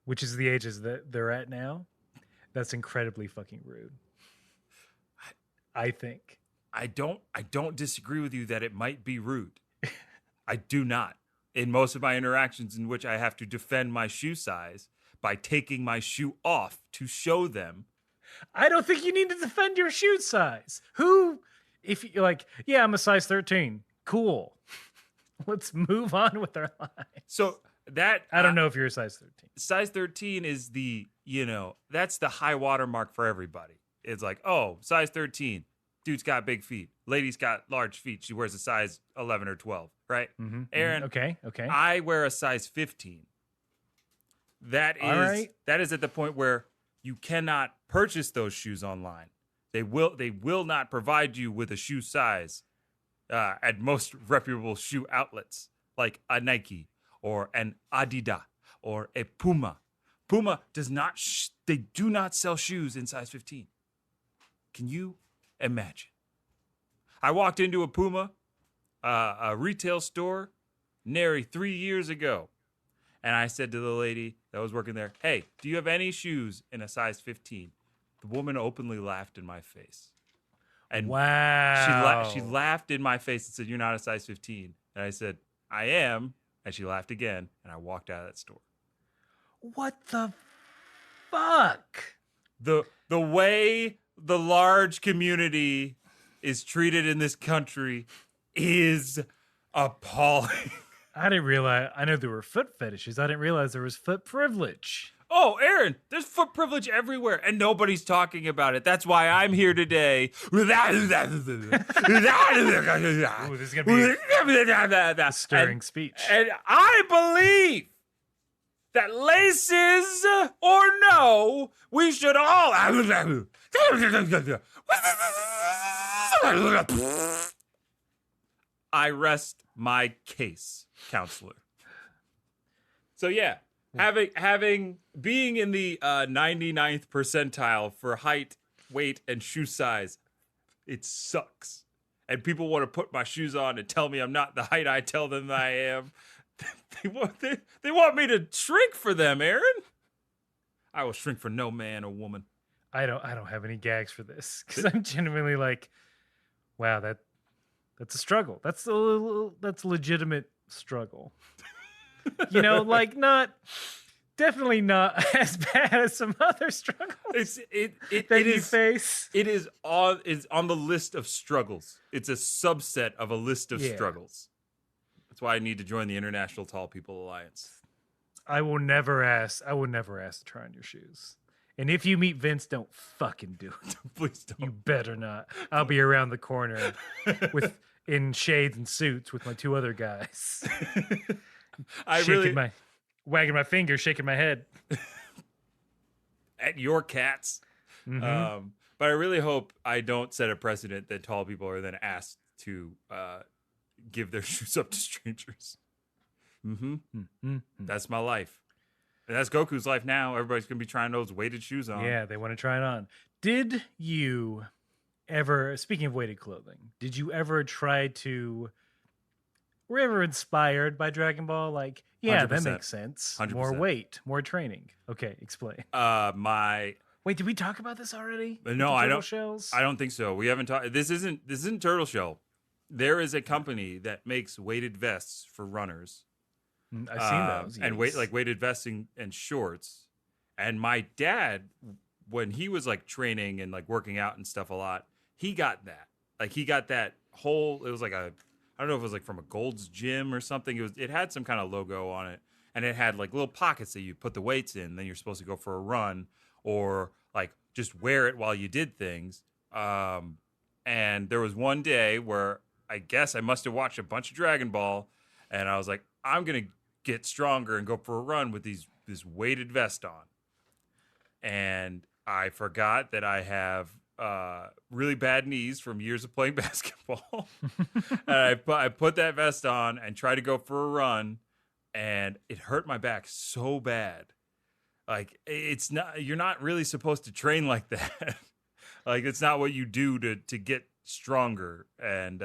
which is the ages that they're at now. That's incredibly fucking rude. I think. I don't disagree with you that it might be rude. I do not. In most of my interactions in which I have to defend my shoe size by taking my shoe off to show them. I don't think you need to defend your shoe size. If you're like, yeah, I'm a size 13. Cool. Let's move on with our lives. So that I don't know if you're a size 13. Size 13 is that's the high water mark for everybody. It's like, oh, size 13. dude's got big feet. Lady's got large feet. She wears a size 11 or 12, right? Aaron, Okay. I wear a size 15. That All right. is at the point where you cannot purchase those shoes online. They will not provide you with a shoe size at most reputable shoe outlets like a Nike or an Adidas or a Puma. Puma does not. They do not sell shoes in size 15. Can you imagine? I walked into a Puma, a retail store, nary 3 years ago. And I said to the lady that was working there, "Hey, do you have any shoes in a size 15?" The woman openly laughed in my face. And wow. she laughed in my face and said, "You're not a size 15." And I said, "I am." And she laughed again. And I walked out of that store. What the fuck? The way the large community is treated in this country is appalling. I didn't realize. I know there were foot fetishes. I didn't realize there was foot privilege. Oh, Aaron, there's foot privilege everywhere, and nobody's talking about it. That's why I'm here today. Ooh, this is gonna be a stirring speech. And I believe that laces or no, we should all. I rest my case, counselor. So yeah, being in the 99th percentile for height, weight, and shoe size, it sucks. And people want to put my shoes on and tell me I'm not the height I tell them I am. They want me to shrink for them, Aaron. I will shrink for no man or woman. I don't have any gags for this because I'm genuinely like, wow, that's a struggle. That's a legitimate struggle. You know, like definitely not as bad as some other struggles you face. It is on the list of struggles. It's a subset of a list of struggles. That's why I need to join the International Tall People Alliance. I will never ask to try on your shoes. And if you meet Vince, don't fucking do it. Please don't. You better not. I'll be around the corner in shades and suits with my two other guys. Wagging my finger, shaking my head at your cats. Mm-hmm. But I really hope I don't set a precedent that tall people are then asked to give their shoes up to strangers. That's my life. And that's Goku's life now. Everybody's going to be trying those weighted shoes on. Yeah, they want to try it on. Did you ever, speaking of weighted clothing, did you ever try to, were you ever inspired by Dragon Ball? Like, yeah, 100%. That makes sense. 100%. More weight, more training. Okay, explain. Wait, did we talk about this already? No, I don't. Shells? I don't think so. We haven't talked. This isn't Turtle Shell. There is a company that makes weighted vests for runners. I've seen those. And weighted vests and shorts. And my dad, when he was like training and like working out and stuff a lot, he got that. Like he got that whole. It was like I don't know if it was like from a Gold's Gym or something. It had some kind of logo on it, and it had like little pockets that you put the weights in. Then you're supposed to go for a run or like just wear it while you did things. And there was one day where I guess I must have watched a bunch of Dragon Ball, and I was like, I'm gonna get stronger and go for a run with this weighted vest on. And I forgot that I have really bad knees from years of playing basketball. And I put that vest on and tried to go for a run, and it hurt my back so bad. Like you're not really supposed to train like that. Like it's not what you do to get stronger. And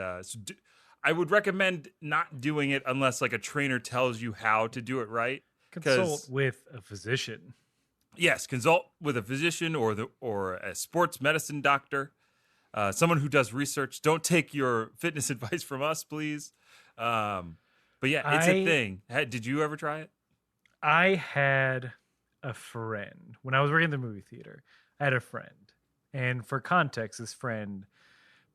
I would recommend not doing it unless like a trainer tells you how to do it right. Consult with a physician. Yes, consult with a physician or a sports medicine doctor, someone who does research. Don't take your fitness advice from us, please. But yeah, it's a thing. Did you ever try it? I had a friend when I was working in the movie theater. I had a friend, and for context, this friend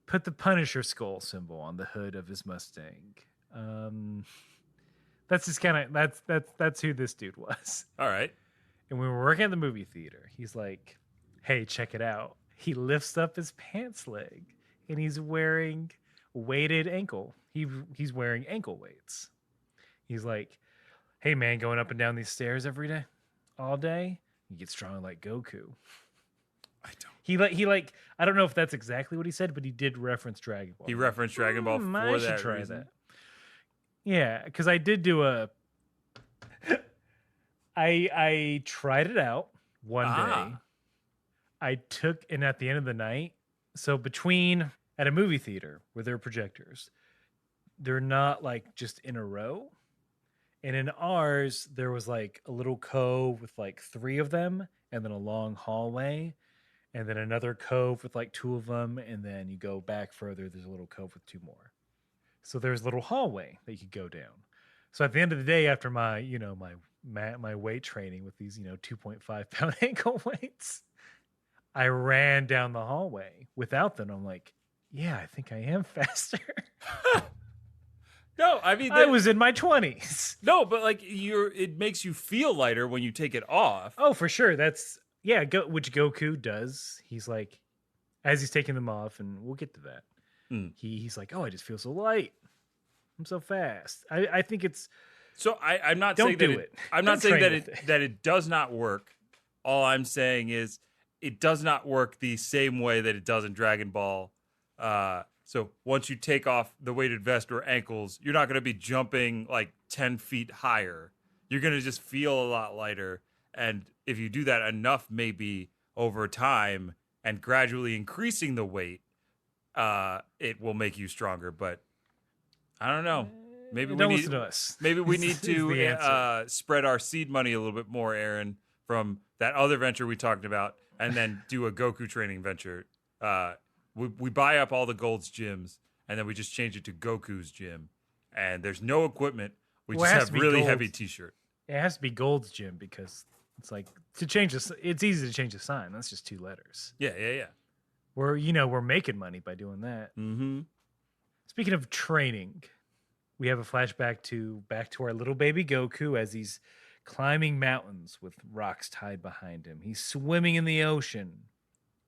put the Punisher skull symbol on the hood of his Mustang. That's just kind of that's who this dude was. All right. And when we were working at the movie theater, he's like, "Hey, check it out." He lifts up his pants leg. and he's wearing weighted ankle. He's wearing ankle weights. He's like, "Hey man, going up and down these stairs every day, all day, you get strong like Goku." I don't. He I don't know if that's exactly what he said, but he did reference Dragon Ball. He referenced Dragon Ball I for should that try reason. that. Yeah, because I did do a. I tried it out one day. I took, and at the end of the night, so between at a movie theater where there are projectors, they're not like just in a row. And in ours, there was like a little cove with like 3 of them, and then a long hallway, and then another cove with like 2 of them, and then you go back further, there's a little cove with 2 more. So there's a little hallway that you could go down. So at the end of the day, after my, my weight training with these, 2.5 pound ankle weights, I ran down the hallway without them. I'm like, yeah, I think I am faster. No, I mean, I was in my 20s. No, but like it makes you feel lighter when you take it off. Oh, for sure. That's which Goku does. He's like, as he's taking them off, and we'll get to that. He's like, oh, I just feel so light. I'm so fast. I think it's. So I'm not don't saying do that it. I'm Don't not saying train that it does not work. All I'm saying is it does not work the same way that it does in Dragon Ball. So once you take off the weighted vest or ankles, you're not going to be jumping like 10 feet higher. You're going to just feel a lot lighter. And if you do that enough, maybe over time and gradually increasing the weight, it will make you stronger. But I don't know. Maybe we Don't need listen to us. maybe we need Is the to answer. spread our seed money a little bit more, Aaron, from that other venture we talked about, and then do a Goku training venture. We buy up all the Gold's gyms, and then we just change it to Goku's gym. And there's no equipment. We Well, it just has have to be really Gold's. heavy T-shirt. It has to be Gold's Gym because it's like to change this. It's easy to change the sign. That's just 2 letters. Yeah. We're making money by doing that. Mm-hmm. Speaking of training, we have a flashback back to our little baby Goku as he's climbing mountains with rocks tied behind him. He's swimming in the ocean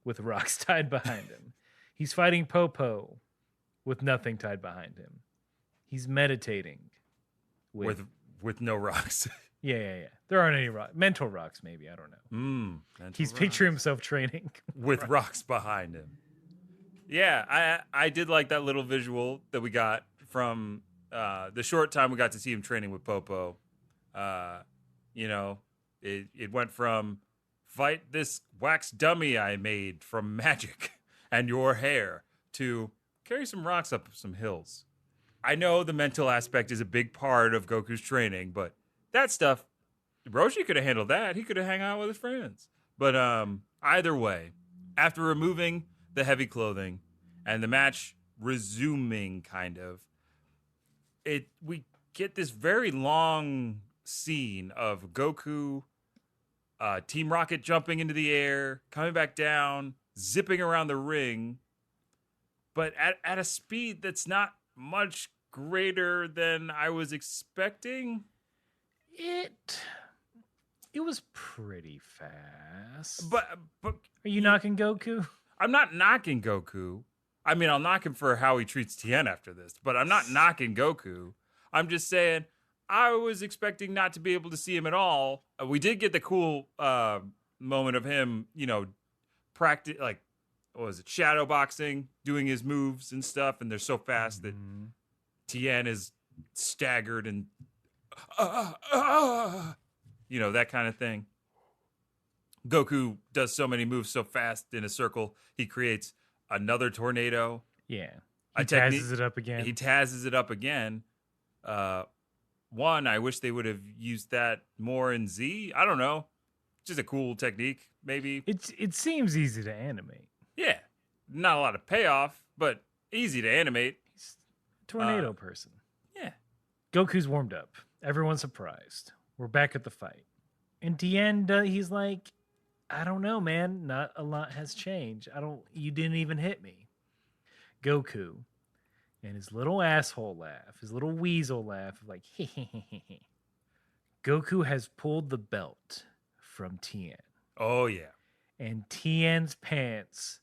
with rocks tied behind him. He's fighting Popo with nothing tied behind him. He's meditating With no rocks. Yeah. There aren't any mental rocks, maybe. I don't know. He's picturing himself training with rocks behind him. Yeah, I did like that little visual that we got from the short time we got to see him training with Popo. It went from fight this wax dummy I made from magic and your hair to carry some rocks up some hills. I know the mental aspect is a big part of Goku's training, but that stuff, Roshi could have handled that. He could have hung out with his friends. But either way, after removing the heavy clothing and the match resuming, kind of, we get this very long scene of Goku, Team Rocket jumping into the air, coming back down, zipping around the ring, but at a speed that's not much greater than I was expecting. It was pretty fast. But are you knocking Goku? I'm not knocking Goku. I mean, I'll knock him for how he treats Tien after this, but I'm not knocking Goku. I'm just saying I was expecting not to be able to see him at all. We did get the cool moment of him, practice, like, what was it, shadow boxing, doing his moves and stuff, and they're so fast that Tien is staggered and that kind of thing. Goku does so many moves so fast in a circle, he creates another tornado. Yeah. He tazzes it up again. One, I wish they would have used that more in Z. I don't know. Just a cool technique, maybe. It seems easy to animate. Yeah. Not a lot of payoff, but easy to animate. He's a tornado person. Yeah. Goku's warmed up. Everyone's surprised. We're back at the fight. And Tien, he's like, I don't know, man. Not a lot has changed. You didn't even hit me. Goku, and his little asshole laugh, his little weasel laugh, like, Goku has pulled the belt from Tien. Oh, yeah. And Tien's pants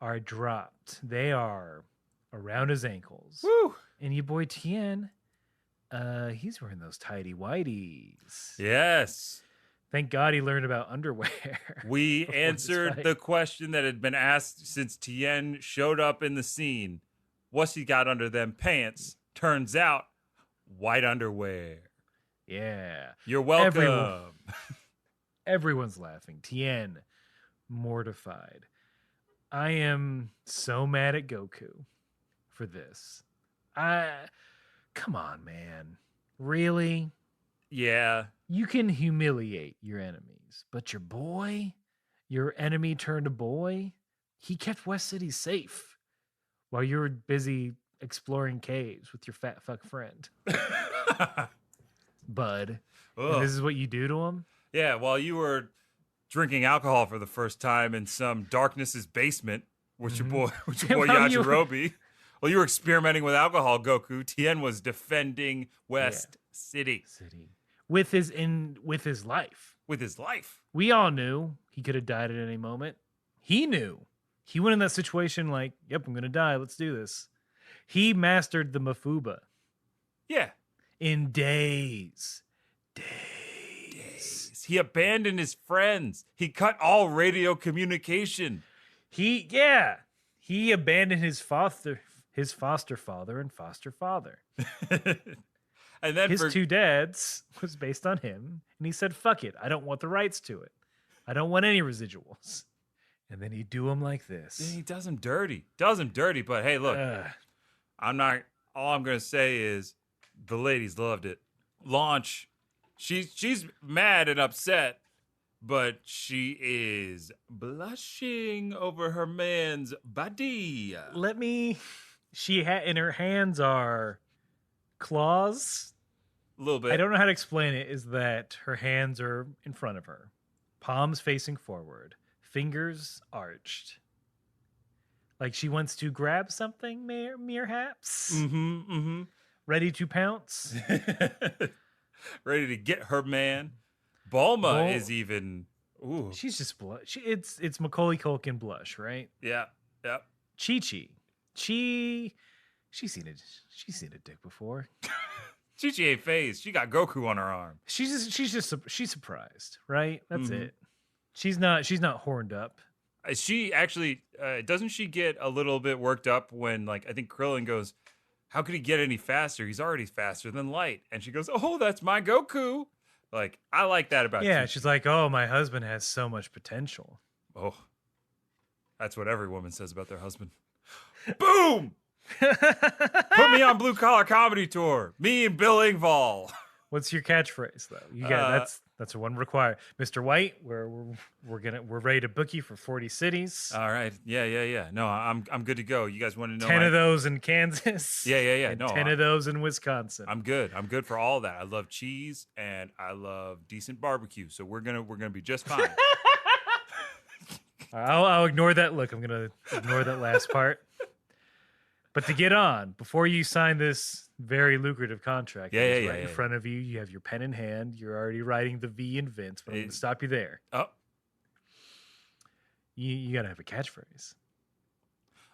are dropped. They are around his ankles. Woo! And your boy Tien, he's wearing those tidy whities. Yes. Thank God he learned about underwear. We before this answered fight. the question that had been asked since Tien showed up in the scene. What's he got under them pants? Turns out, white underwear. Yeah. You're welcome. Everyone's laughing. Tien, mortified. I am so mad at Goku for this. Come on, man. Really? Yeah. You can humiliate your enemies, but your enemy turned boy, he kept West City safe while you were busy exploring caves with your fat fuck friend, bud. And Ugh. this is what you do to him? Yeah, while you were drinking alcohol for the first time in some darkness's basement with your boy Well, you- Yajirobe. Well, you were experimenting with alcohol, Goku. Tien was defending West City with his life. with his life. We all knew he could have died at any moment. He knew. He went in that situation like, yep, I'm going to die. Let's do this. He mastered the Mafuba Yeah. in days. He abandoned his friends. He cut all radio communication. He abandoned his foster father and foster father. And then His two dads was based on him, and he said, fuck it. I don't want the rights to it. I don't want any residuals. And then he'd do him like this. he does him dirty. But hey, look, all I'm gonna say is the ladies loved it. Launch. She's mad and upset, but she is blushing over her man's body. In her hands are claws. A little bit. I don't know how to explain it. Is that her hands are in front of her, palms facing forward, fingers arched, like she wants to grab something, mayhaps. Ready to pounce. Ready to get her man. Bulma is even. Ooh. She's just blush. It's Macaulay Culkin blush, right? Yeah. Chi-Chi. She's seen a dick before. Chi-Chi ain't phased. She got Goku on her arm. She's surprised, right? That's it. She's not horned up. She actually doesn't she get a little bit worked up when, like, I think Krillin goes, how could he get any faster? He's already faster than light. And she goes, oh, that's my Goku. Like, I like that about Yeah, Chi-Chi. she's like, oh, my husband has so much potential. Oh, that's what every woman says about their husband. Boom! Put me on Blue Collar Comedy Tour. Me and Bill Engvall. What's your catchphrase though? You got that's one required. Mr. White, we're ready to book you for 40 cities. All right. Yeah. No, I'm good to go. You guys want to know 10 of those in Kansas. Yeah. And 10 of those in Wisconsin. I'm good. I'm good for all that. I love cheese and I love decent barbecue. So we're gonna be just fine. I'll ignore that look. I'm gonna ignore that last part. But to get on, before you sign this very lucrative contract, in front of you, you have your pen in hand. You're already writing the V in Vince, but I'm going to stop you there. Oh. You got to have a catchphrase.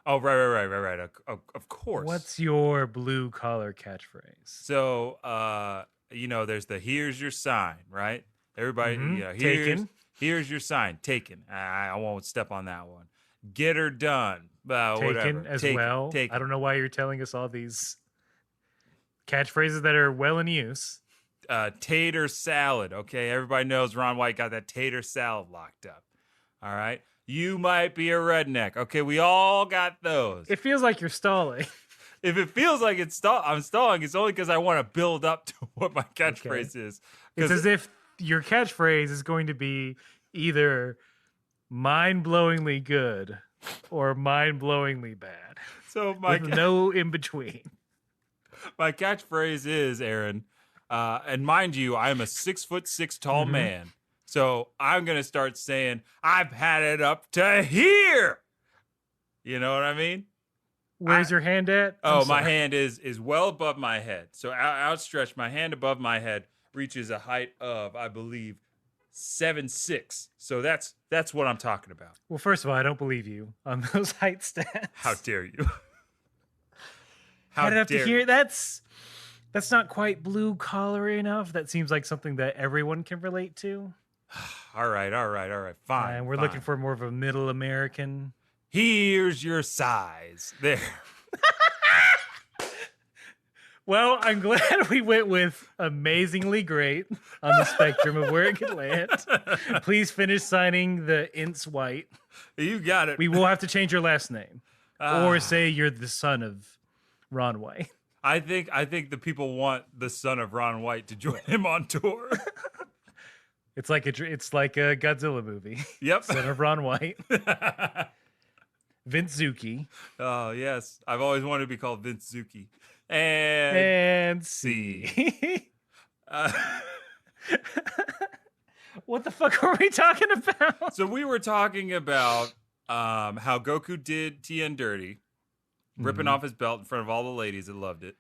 Oh, right. Of course. What's your blue collar catchphrase? So, there's the here's your sign, right? Everybody, Taken. Here's your sign. Taken. I won't step on that one. Get her done. Taken whatever. as Taken, well. Taken. I don't know why you're telling us all these catchphrases that are well in use. Tater salad. Okay, everybody knows Ron White got that tater salad locked up. All right. You might be a redneck. Okay, we all got those. It feels like you're stalling. If it feels like I'm stalling, it's only because I want to build up to what my catchphrase is. It's as if your catchphrase is going to be either mind-blowingly good or mind-blowingly bad. So with no in between. My catchphrase is, Aaron, and mind you, I'm a 6'6" tall man. So I'm gonna start saying, I've had it up to here. You know what I mean? Where's your hand at? My hand is well above my head. So outstretched, my hand above my head reaches a height of, I believe, 7'6". So that's what I'm talking about. Well, first of all, I don't believe you on those height stats. How dare you? Head up to here. That's not quite blue collar enough. That seems like something that everyone can relate to. All right. Fine. And we're looking for more of a middle American. Here's your size. There. Well, I'm glad we went with amazingly great on the spectrum of where it could land. Please finish signing the Ints White. You got it. We will have to change your last name. Or say you're the son of Ron White. I think the people want the son of Ron White to join him on tour. It's like a Godzilla movie. Yep. Son of Ron White. Vince Zuki. Oh, yes. I've always wanted to be called Vince Zuki. And C. What the fuck were we talking about? So we were talking about how Goku did Tien dirty, ripping off his belt in front of all the ladies that loved it,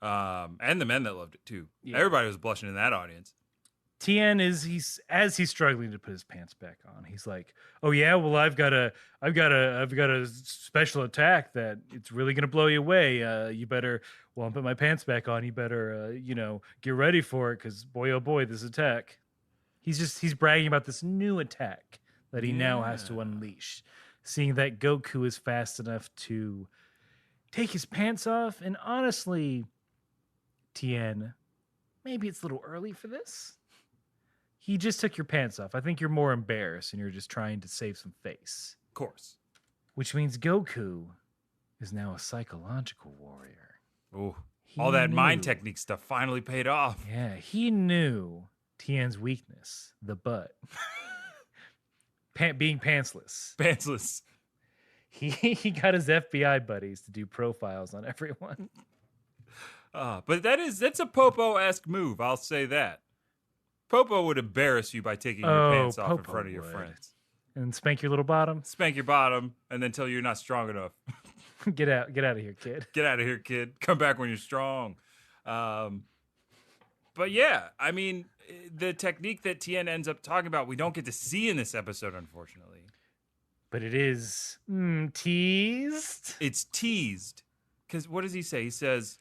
and the men that loved it too. Yeah. Everybody was blushing in that audience. Tien he's struggling to put his pants back on. He's like, "Oh yeah, well I've got a special attack that it's really gonna blow you away. You better, well, I'm putting my pants back on. You better, get ready for it, because boy oh boy, this attack." He's bragging about this new attack that he now has to unleash, seeing that Goku is fast enough to take his pants off. And honestly, Tien, maybe it's a little early for this. He just took your pants off. I think you're more embarrassed and you're just trying to save some face. Of course. Which means Goku is now a psychological warrior. Oh, all that mind technique stuff finally paid off. Yeah, he knew Tien's weakness, the butt. Being pantsless. Pantsless. He got his FBI buddies to do profiles on everyone. But that's a Popo-esque move, I'll say that. Popo would embarrass you by taking your pants off in front of your friends. And spank your little bottom? Spank your bottom, and then tell you you're not strong enough. Get out of here, kid. Get out of here, kid. Come back when you're strong. But yeah, I mean, the technique that Tien ends up talking about, we don't get to see in this episode, unfortunately. But it is teased. It's teased. Because what does he say? He says...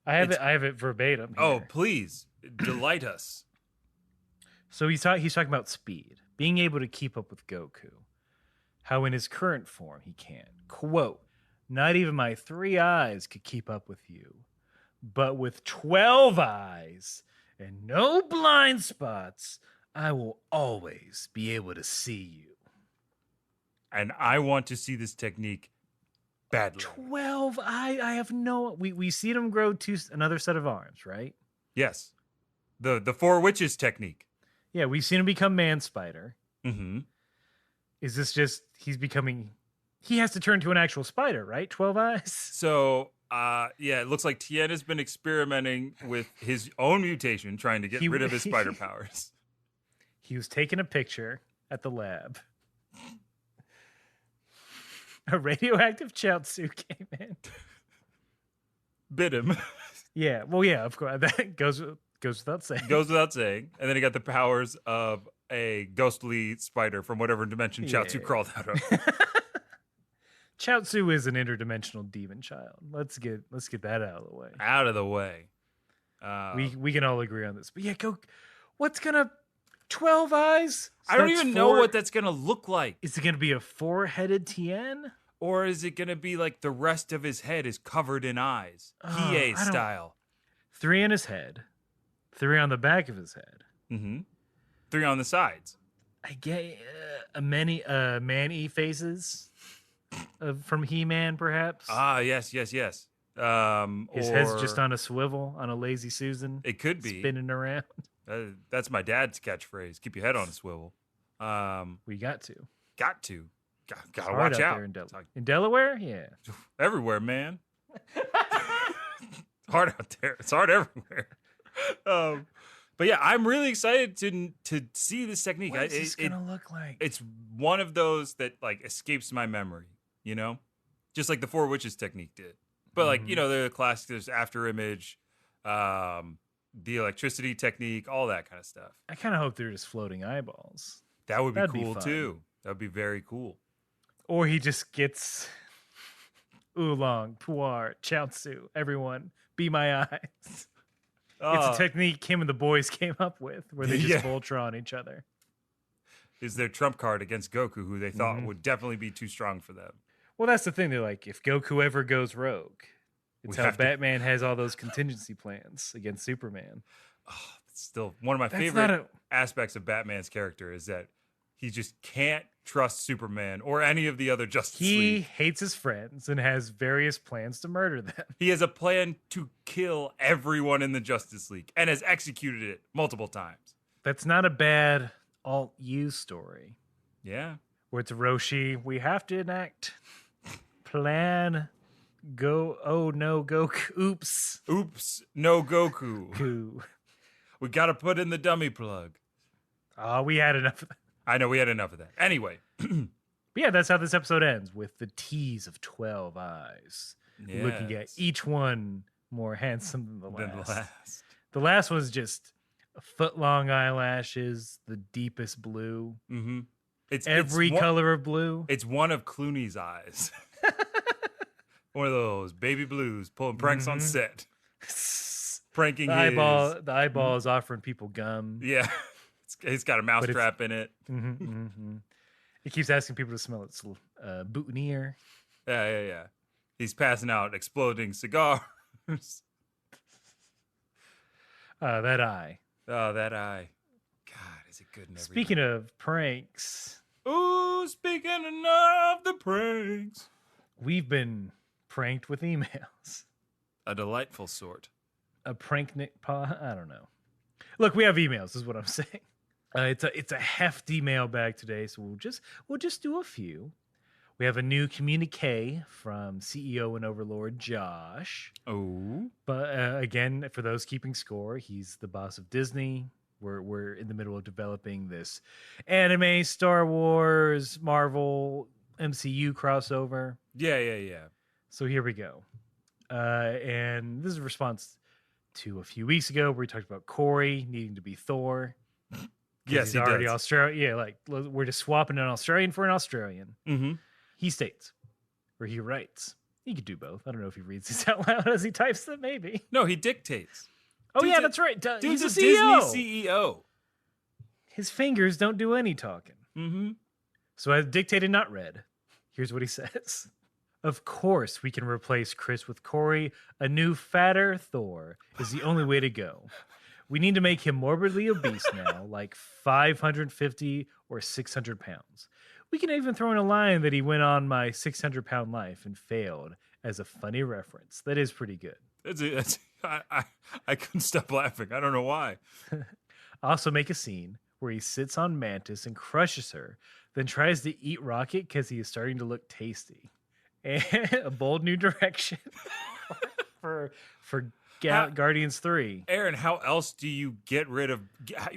I have it verbatim here. Oh, please. Delight us. So he's talking about speed, being able to keep up with Goku. How in his current form he can't. Quote, "Not even my 3 eyes could keep up with you. But with 12 eyes and no blind spots, I will always be able to see you." And I want to see this technique badly. 12 eyes? I have no... We see him grow another set of arms, right? Yes. The 4 witches technique. Yeah, we've seen him become Man Spider. Mm-hmm. Is this just he has to turn to an actual spider, right? 12 eyes? So, it looks like Tien has been experimenting with his own mutation, trying to get rid of his spider powers. He was taking a picture at the lab. A radioactive Chaozu came in. Bit him. Yeah, well, yeah, of course. That goes without saying. Goes without saying. And then he got the powers of a ghostly spider from whatever dimension Chaozu crawled out of. Chaozu is an interdimensional demon child. Let's get that out of the way. Out of the way. We can all agree on this. But yeah, what's gonna 12 eyes? So I don't even know what that's gonna look like. Is it gonna be a 4-headed Tien? Or is it gonna be like the rest of his head is covered in eyes? Hiei style. 3 in his head. 3 on the back of his head. Mm-hmm. 3 on the sides. I get many faces from He-Man, perhaps. Ah, yes. His head's just on a swivel, on a lazy Susan. It could be spinning around. That's my dad's catchphrase. Keep your head on a swivel. We got to. Gotta watch out. In Delaware, yeah. Everywhere, man. Hard out there. It's hard everywhere. But yeah, I'm really excited to see this technique. What is this gonna look like? It's one of those that like escapes my memory, just like the 4 witches technique did. But like the classic, there's After Image, the electricity technique, all that kind of stuff. I kind of hope they're just floating eyeballs. That would be That'd be cool fun. too. That would be very cool. Or he just gets oolong, pu'er, chaozu, everyone, be my eyes. It's a technique Kim and the boys came up with where they just Voltron each other. Is their trump card against Goku, who they thought would definitely be too strong for them. Well, that's the thing. They're like, if Goku ever goes rogue, it's how Batman has all those contingency plans against Superman. Oh, it's still one of my favorite aspects of Batman's character is that he just can't trust Superman or any of the other Justice League. He hates his friends and has various plans to murder them. He has a plan to kill everyone in the Justice League and has executed it multiple times. That's not a bad alt-U story. Yeah. Where it's Roshi, we have to enact plan oh no Goku. Oops, no Goku. We got to put in the dummy plug. Oh, we had enough of that. I know, we had enough of that. Anyway. But yeah, that's how this episode ends, with the tease of 12 eyes. Yes. Looking at each one more handsome than the last. The last was just foot-long eyelashes, the deepest blue. Mm-hmm. It's every color of blue. It's one of Clooney's eyes. One of those baby blues pulling pranks on set. Pranking the eyeball is offering people gum. Yeah. It's got a mousetrap in it. He keeps asking people to smell its boutonniere. Yeah. He's passing out exploding cigars. That eye. Oh, that eye. God, is it good in every Speaking of pranks. Ooh, speaking of the pranks. We've been pranked with emails. A delightful sort. A prank Nick Pa? I don't know. Look, we have emails, is what I'm saying. It's a hefty mailbag today, so we'll just do a few. We have a new communique from CEO and Overlord Josh. Oh. But again, for those keeping score, he's the boss of Disney. We're in the middle of developing this anime, Star Wars, Marvel, MCU crossover. Yeah. So here we go. And this is a response to a few weeks ago where we talked about Corey needing to be Thor. Yes, he's already Australian. Yeah, like we're just swapping an Australian for an Australian. Mm-hmm. He states, or he writes. He could do both. I don't know if he reads these out loud as he types them. Maybe. No, he dictates. Oh yeah, that's right. He's a CEO. Disney CEO. His fingers don't do any talking. Mm-hmm. So as dictated, not read. Here's what he says. Of course, we can replace Chris with Corey. A new, fatter Thor is the only way to go. We need to make him morbidly obese now, like 550 or 600 pounds. We can even throw in a line that he went on my 600-pound life and failed as a funny reference. That is pretty good. I couldn't stop laughing. I don't know why. Also make a scene where he sits on Mantis and crushes her, then tries to eat Rocket because he is starting to look tasty. And a bold new direction for Guardians 3. Aaron, how else do you get rid of...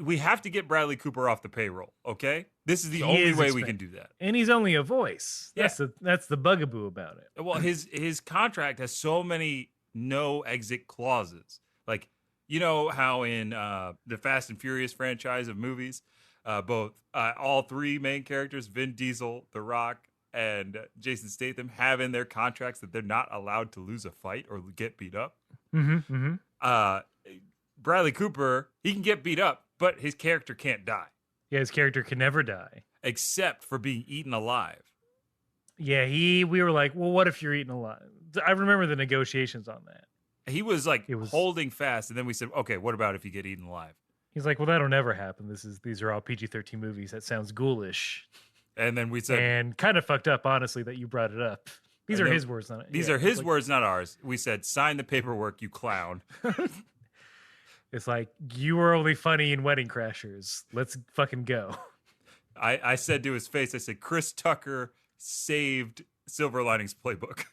We have to get Bradley Cooper off the payroll, okay? This is the only way we can do that. And he's only a voice. Yeah. That's the bugaboo about it. Well, his contract has so many no exit clauses. Like, you know how in the Fast and Furious franchise of movies, all three main characters, Vin Diesel, The Rock, and Jason Statham, have in their contracts that they're not allowed to lose a fight or get beat up. Mm-hmm. Bradley Cooper, he can get beat up, but his character can't die. Yeah, his character can never die. Except for being eaten alive. Yeah, we were like, well, what if you're eaten alive? I remember the negotiations on that. He was holding fast, and then we said, okay, what about if you get eaten alive? He's like, well, that'll never happen. These are all PG-13 movies. That sounds ghoulish. And then we said... And kind of fucked up, honestly, that you brought it up. These are his words, not These are his words, not ours. We said, sign the paperwork, you clown. It's like, you were only funny in Wedding Crashers. Let's fucking go. I said to his face, I said, Chris Tucker saved Silver Linings Playbook.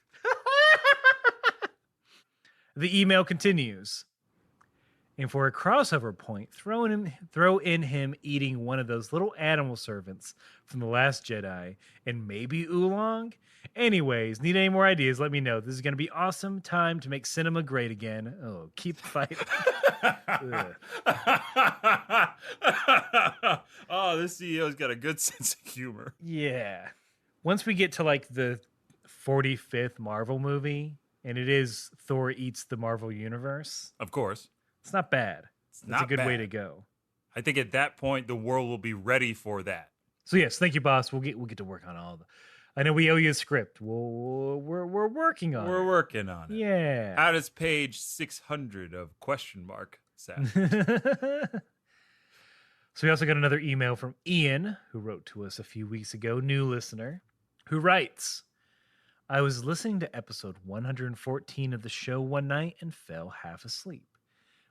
The email continues. And for a crossover point, throw in him eating one of those little animal servants from The Last Jedi and maybe Oolong. Anyways, need any more ideas? Let me know. This is going to be awesome time to make cinema great again. Oh, keep fighting. Oh, this CEO's got a good sense of humor. Yeah. Once we get to like the 45th Marvel movie, and it is Thor Eats the Marvel Universe, Of course. it's not bad. It's That's a not good way bad. to go. I think at that point the world will be ready for that. So yes, thank you, boss. We'll get to work on all the. I know we owe you a script. We're working on it. We're working on it. Yeah. How does page 600 of question mark sound? So we also got another email from Ian, who wrote to us a few weeks ago, new listener, who writes, I was listening to episode 114 of the show one night and fell half asleep.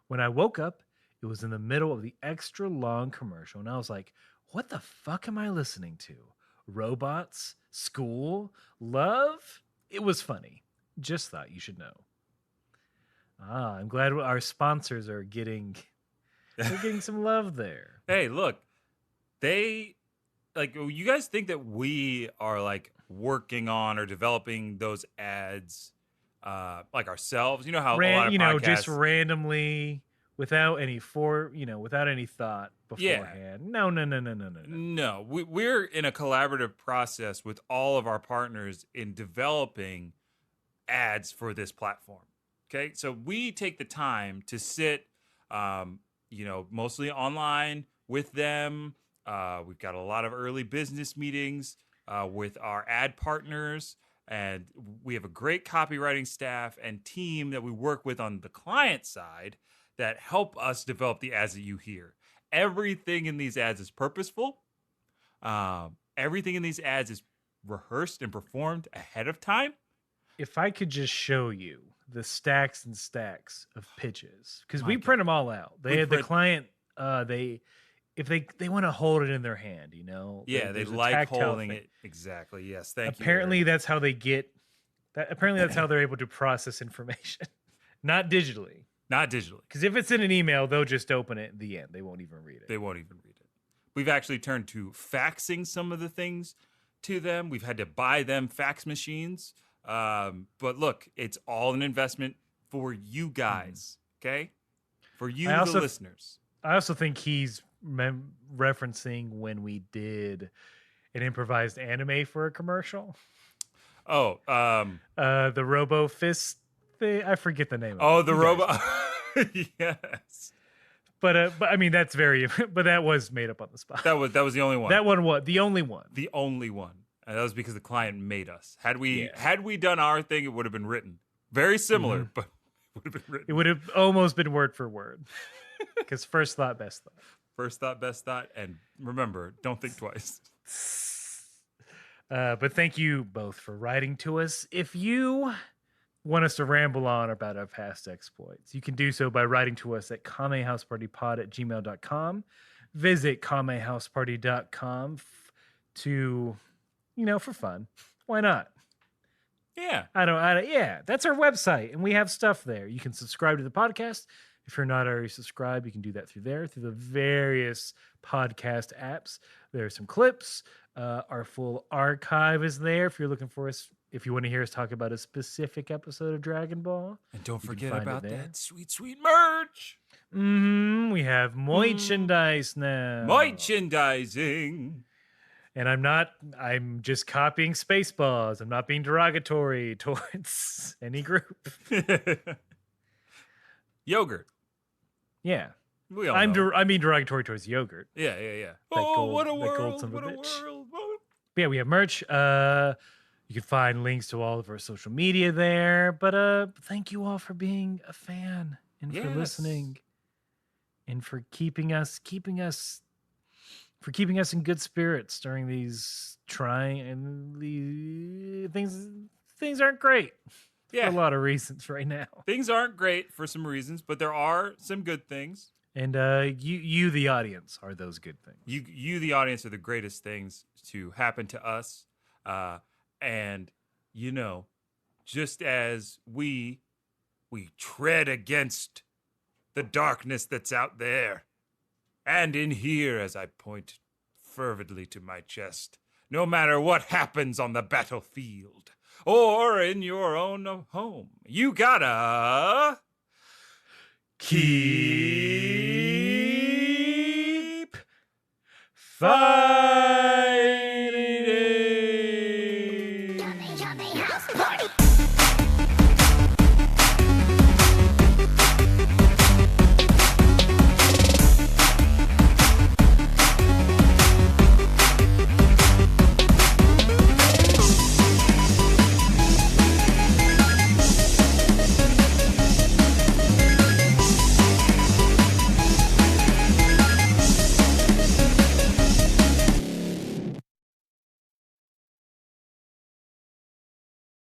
When I woke up, it was in the middle of the extra long commercial, and I was like, what the fuck am I listening to? Robots? School? Love? It was funny. Just thought you should know. I'm glad our sponsors are getting some love there. Hey, look, they like you guys think that we are like working on or developing those ads like ourselves. You know how a lot of podcasts, just randomly without any without any thought beforehand. Yeah. No. No, we're in a collaborative process with all of our partners in developing ads for this platform. Okay, so we take the time to sit, mostly online with them. We've got a lot of early business meetings with our ad partners, and we have a great copywriting staff and team that we work with on the client side that help us develop the ads that you hear. Everything in these ads is purposeful. Everything in these ads is rehearsed and performed ahead of time. If I could just show you the stacks and stacks of pitches, because we print them all out. The client, if they want to hold it in their hand, Yeah, they like holding it. Exactly. Yes. Thank you. Apparently, that's how they get that. Apparently, that's how they're able to process information, not digitally. Not digitally. Because if it's in an email, they'll just open it at the end. They won't even read it. They won't even read it. We've actually turned to faxing some of the things to them. We've had to buy them fax machines. But look, it's all an investment for you guys, okay? For you, the listeners. I also think he's referencing when we did an improvised anime for a commercial. Oh, the Robo Fist thing. I forget the name. Oh, the Robo. Yes. But I mean that's but that was made up on the spot. That was the only one. That one was the only one. The only one. And that was because the client made us. Had we done our thing, it would have been written. Very similar, but it would have been written. It would have almost been word for word. Because first thought, best thought. First thought, best thought. And remember, don't think twice. But thank you both for writing to us. If you want us to ramble on about our past exploits, you can do so by writing to us at kamehousepartypod@gmail.com. Visit kamehouseparty.com to... for fun. Why not? Yeah. Yeah, that's our website, and we have stuff there. You can subscribe to the podcast. If you're not already subscribed, you can do that through the various podcast apps. There are some clips. Our full archive is there if you're looking for us. If you want to hear us talk about a specific episode of Dragon Ball. And don't forget about that sweet, sweet merch. We have merchandise now. Merchandising. And I'm just copying Spaceballs. I'm not being derogatory towards any group. Yogurt. Yeah. We all know. I'm being derogatory towards yogurt. Yeah. What a world. But yeah, we have merch. You can find links to all of our social media there. But thank you all for being a fan and for listening and for keeping us in good spirits during these trying and the things aren't great. Yeah. For a lot of reasons right now. Things aren't great for some reasons, but there are some good things. And you the audience are those good things. You the audience are the greatest things to happen to us. And just as we tread against the darkness that's out there. And in here, as I point fervidly to my chest, no matter what happens on the battlefield or in your own home, you gotta keep fighting.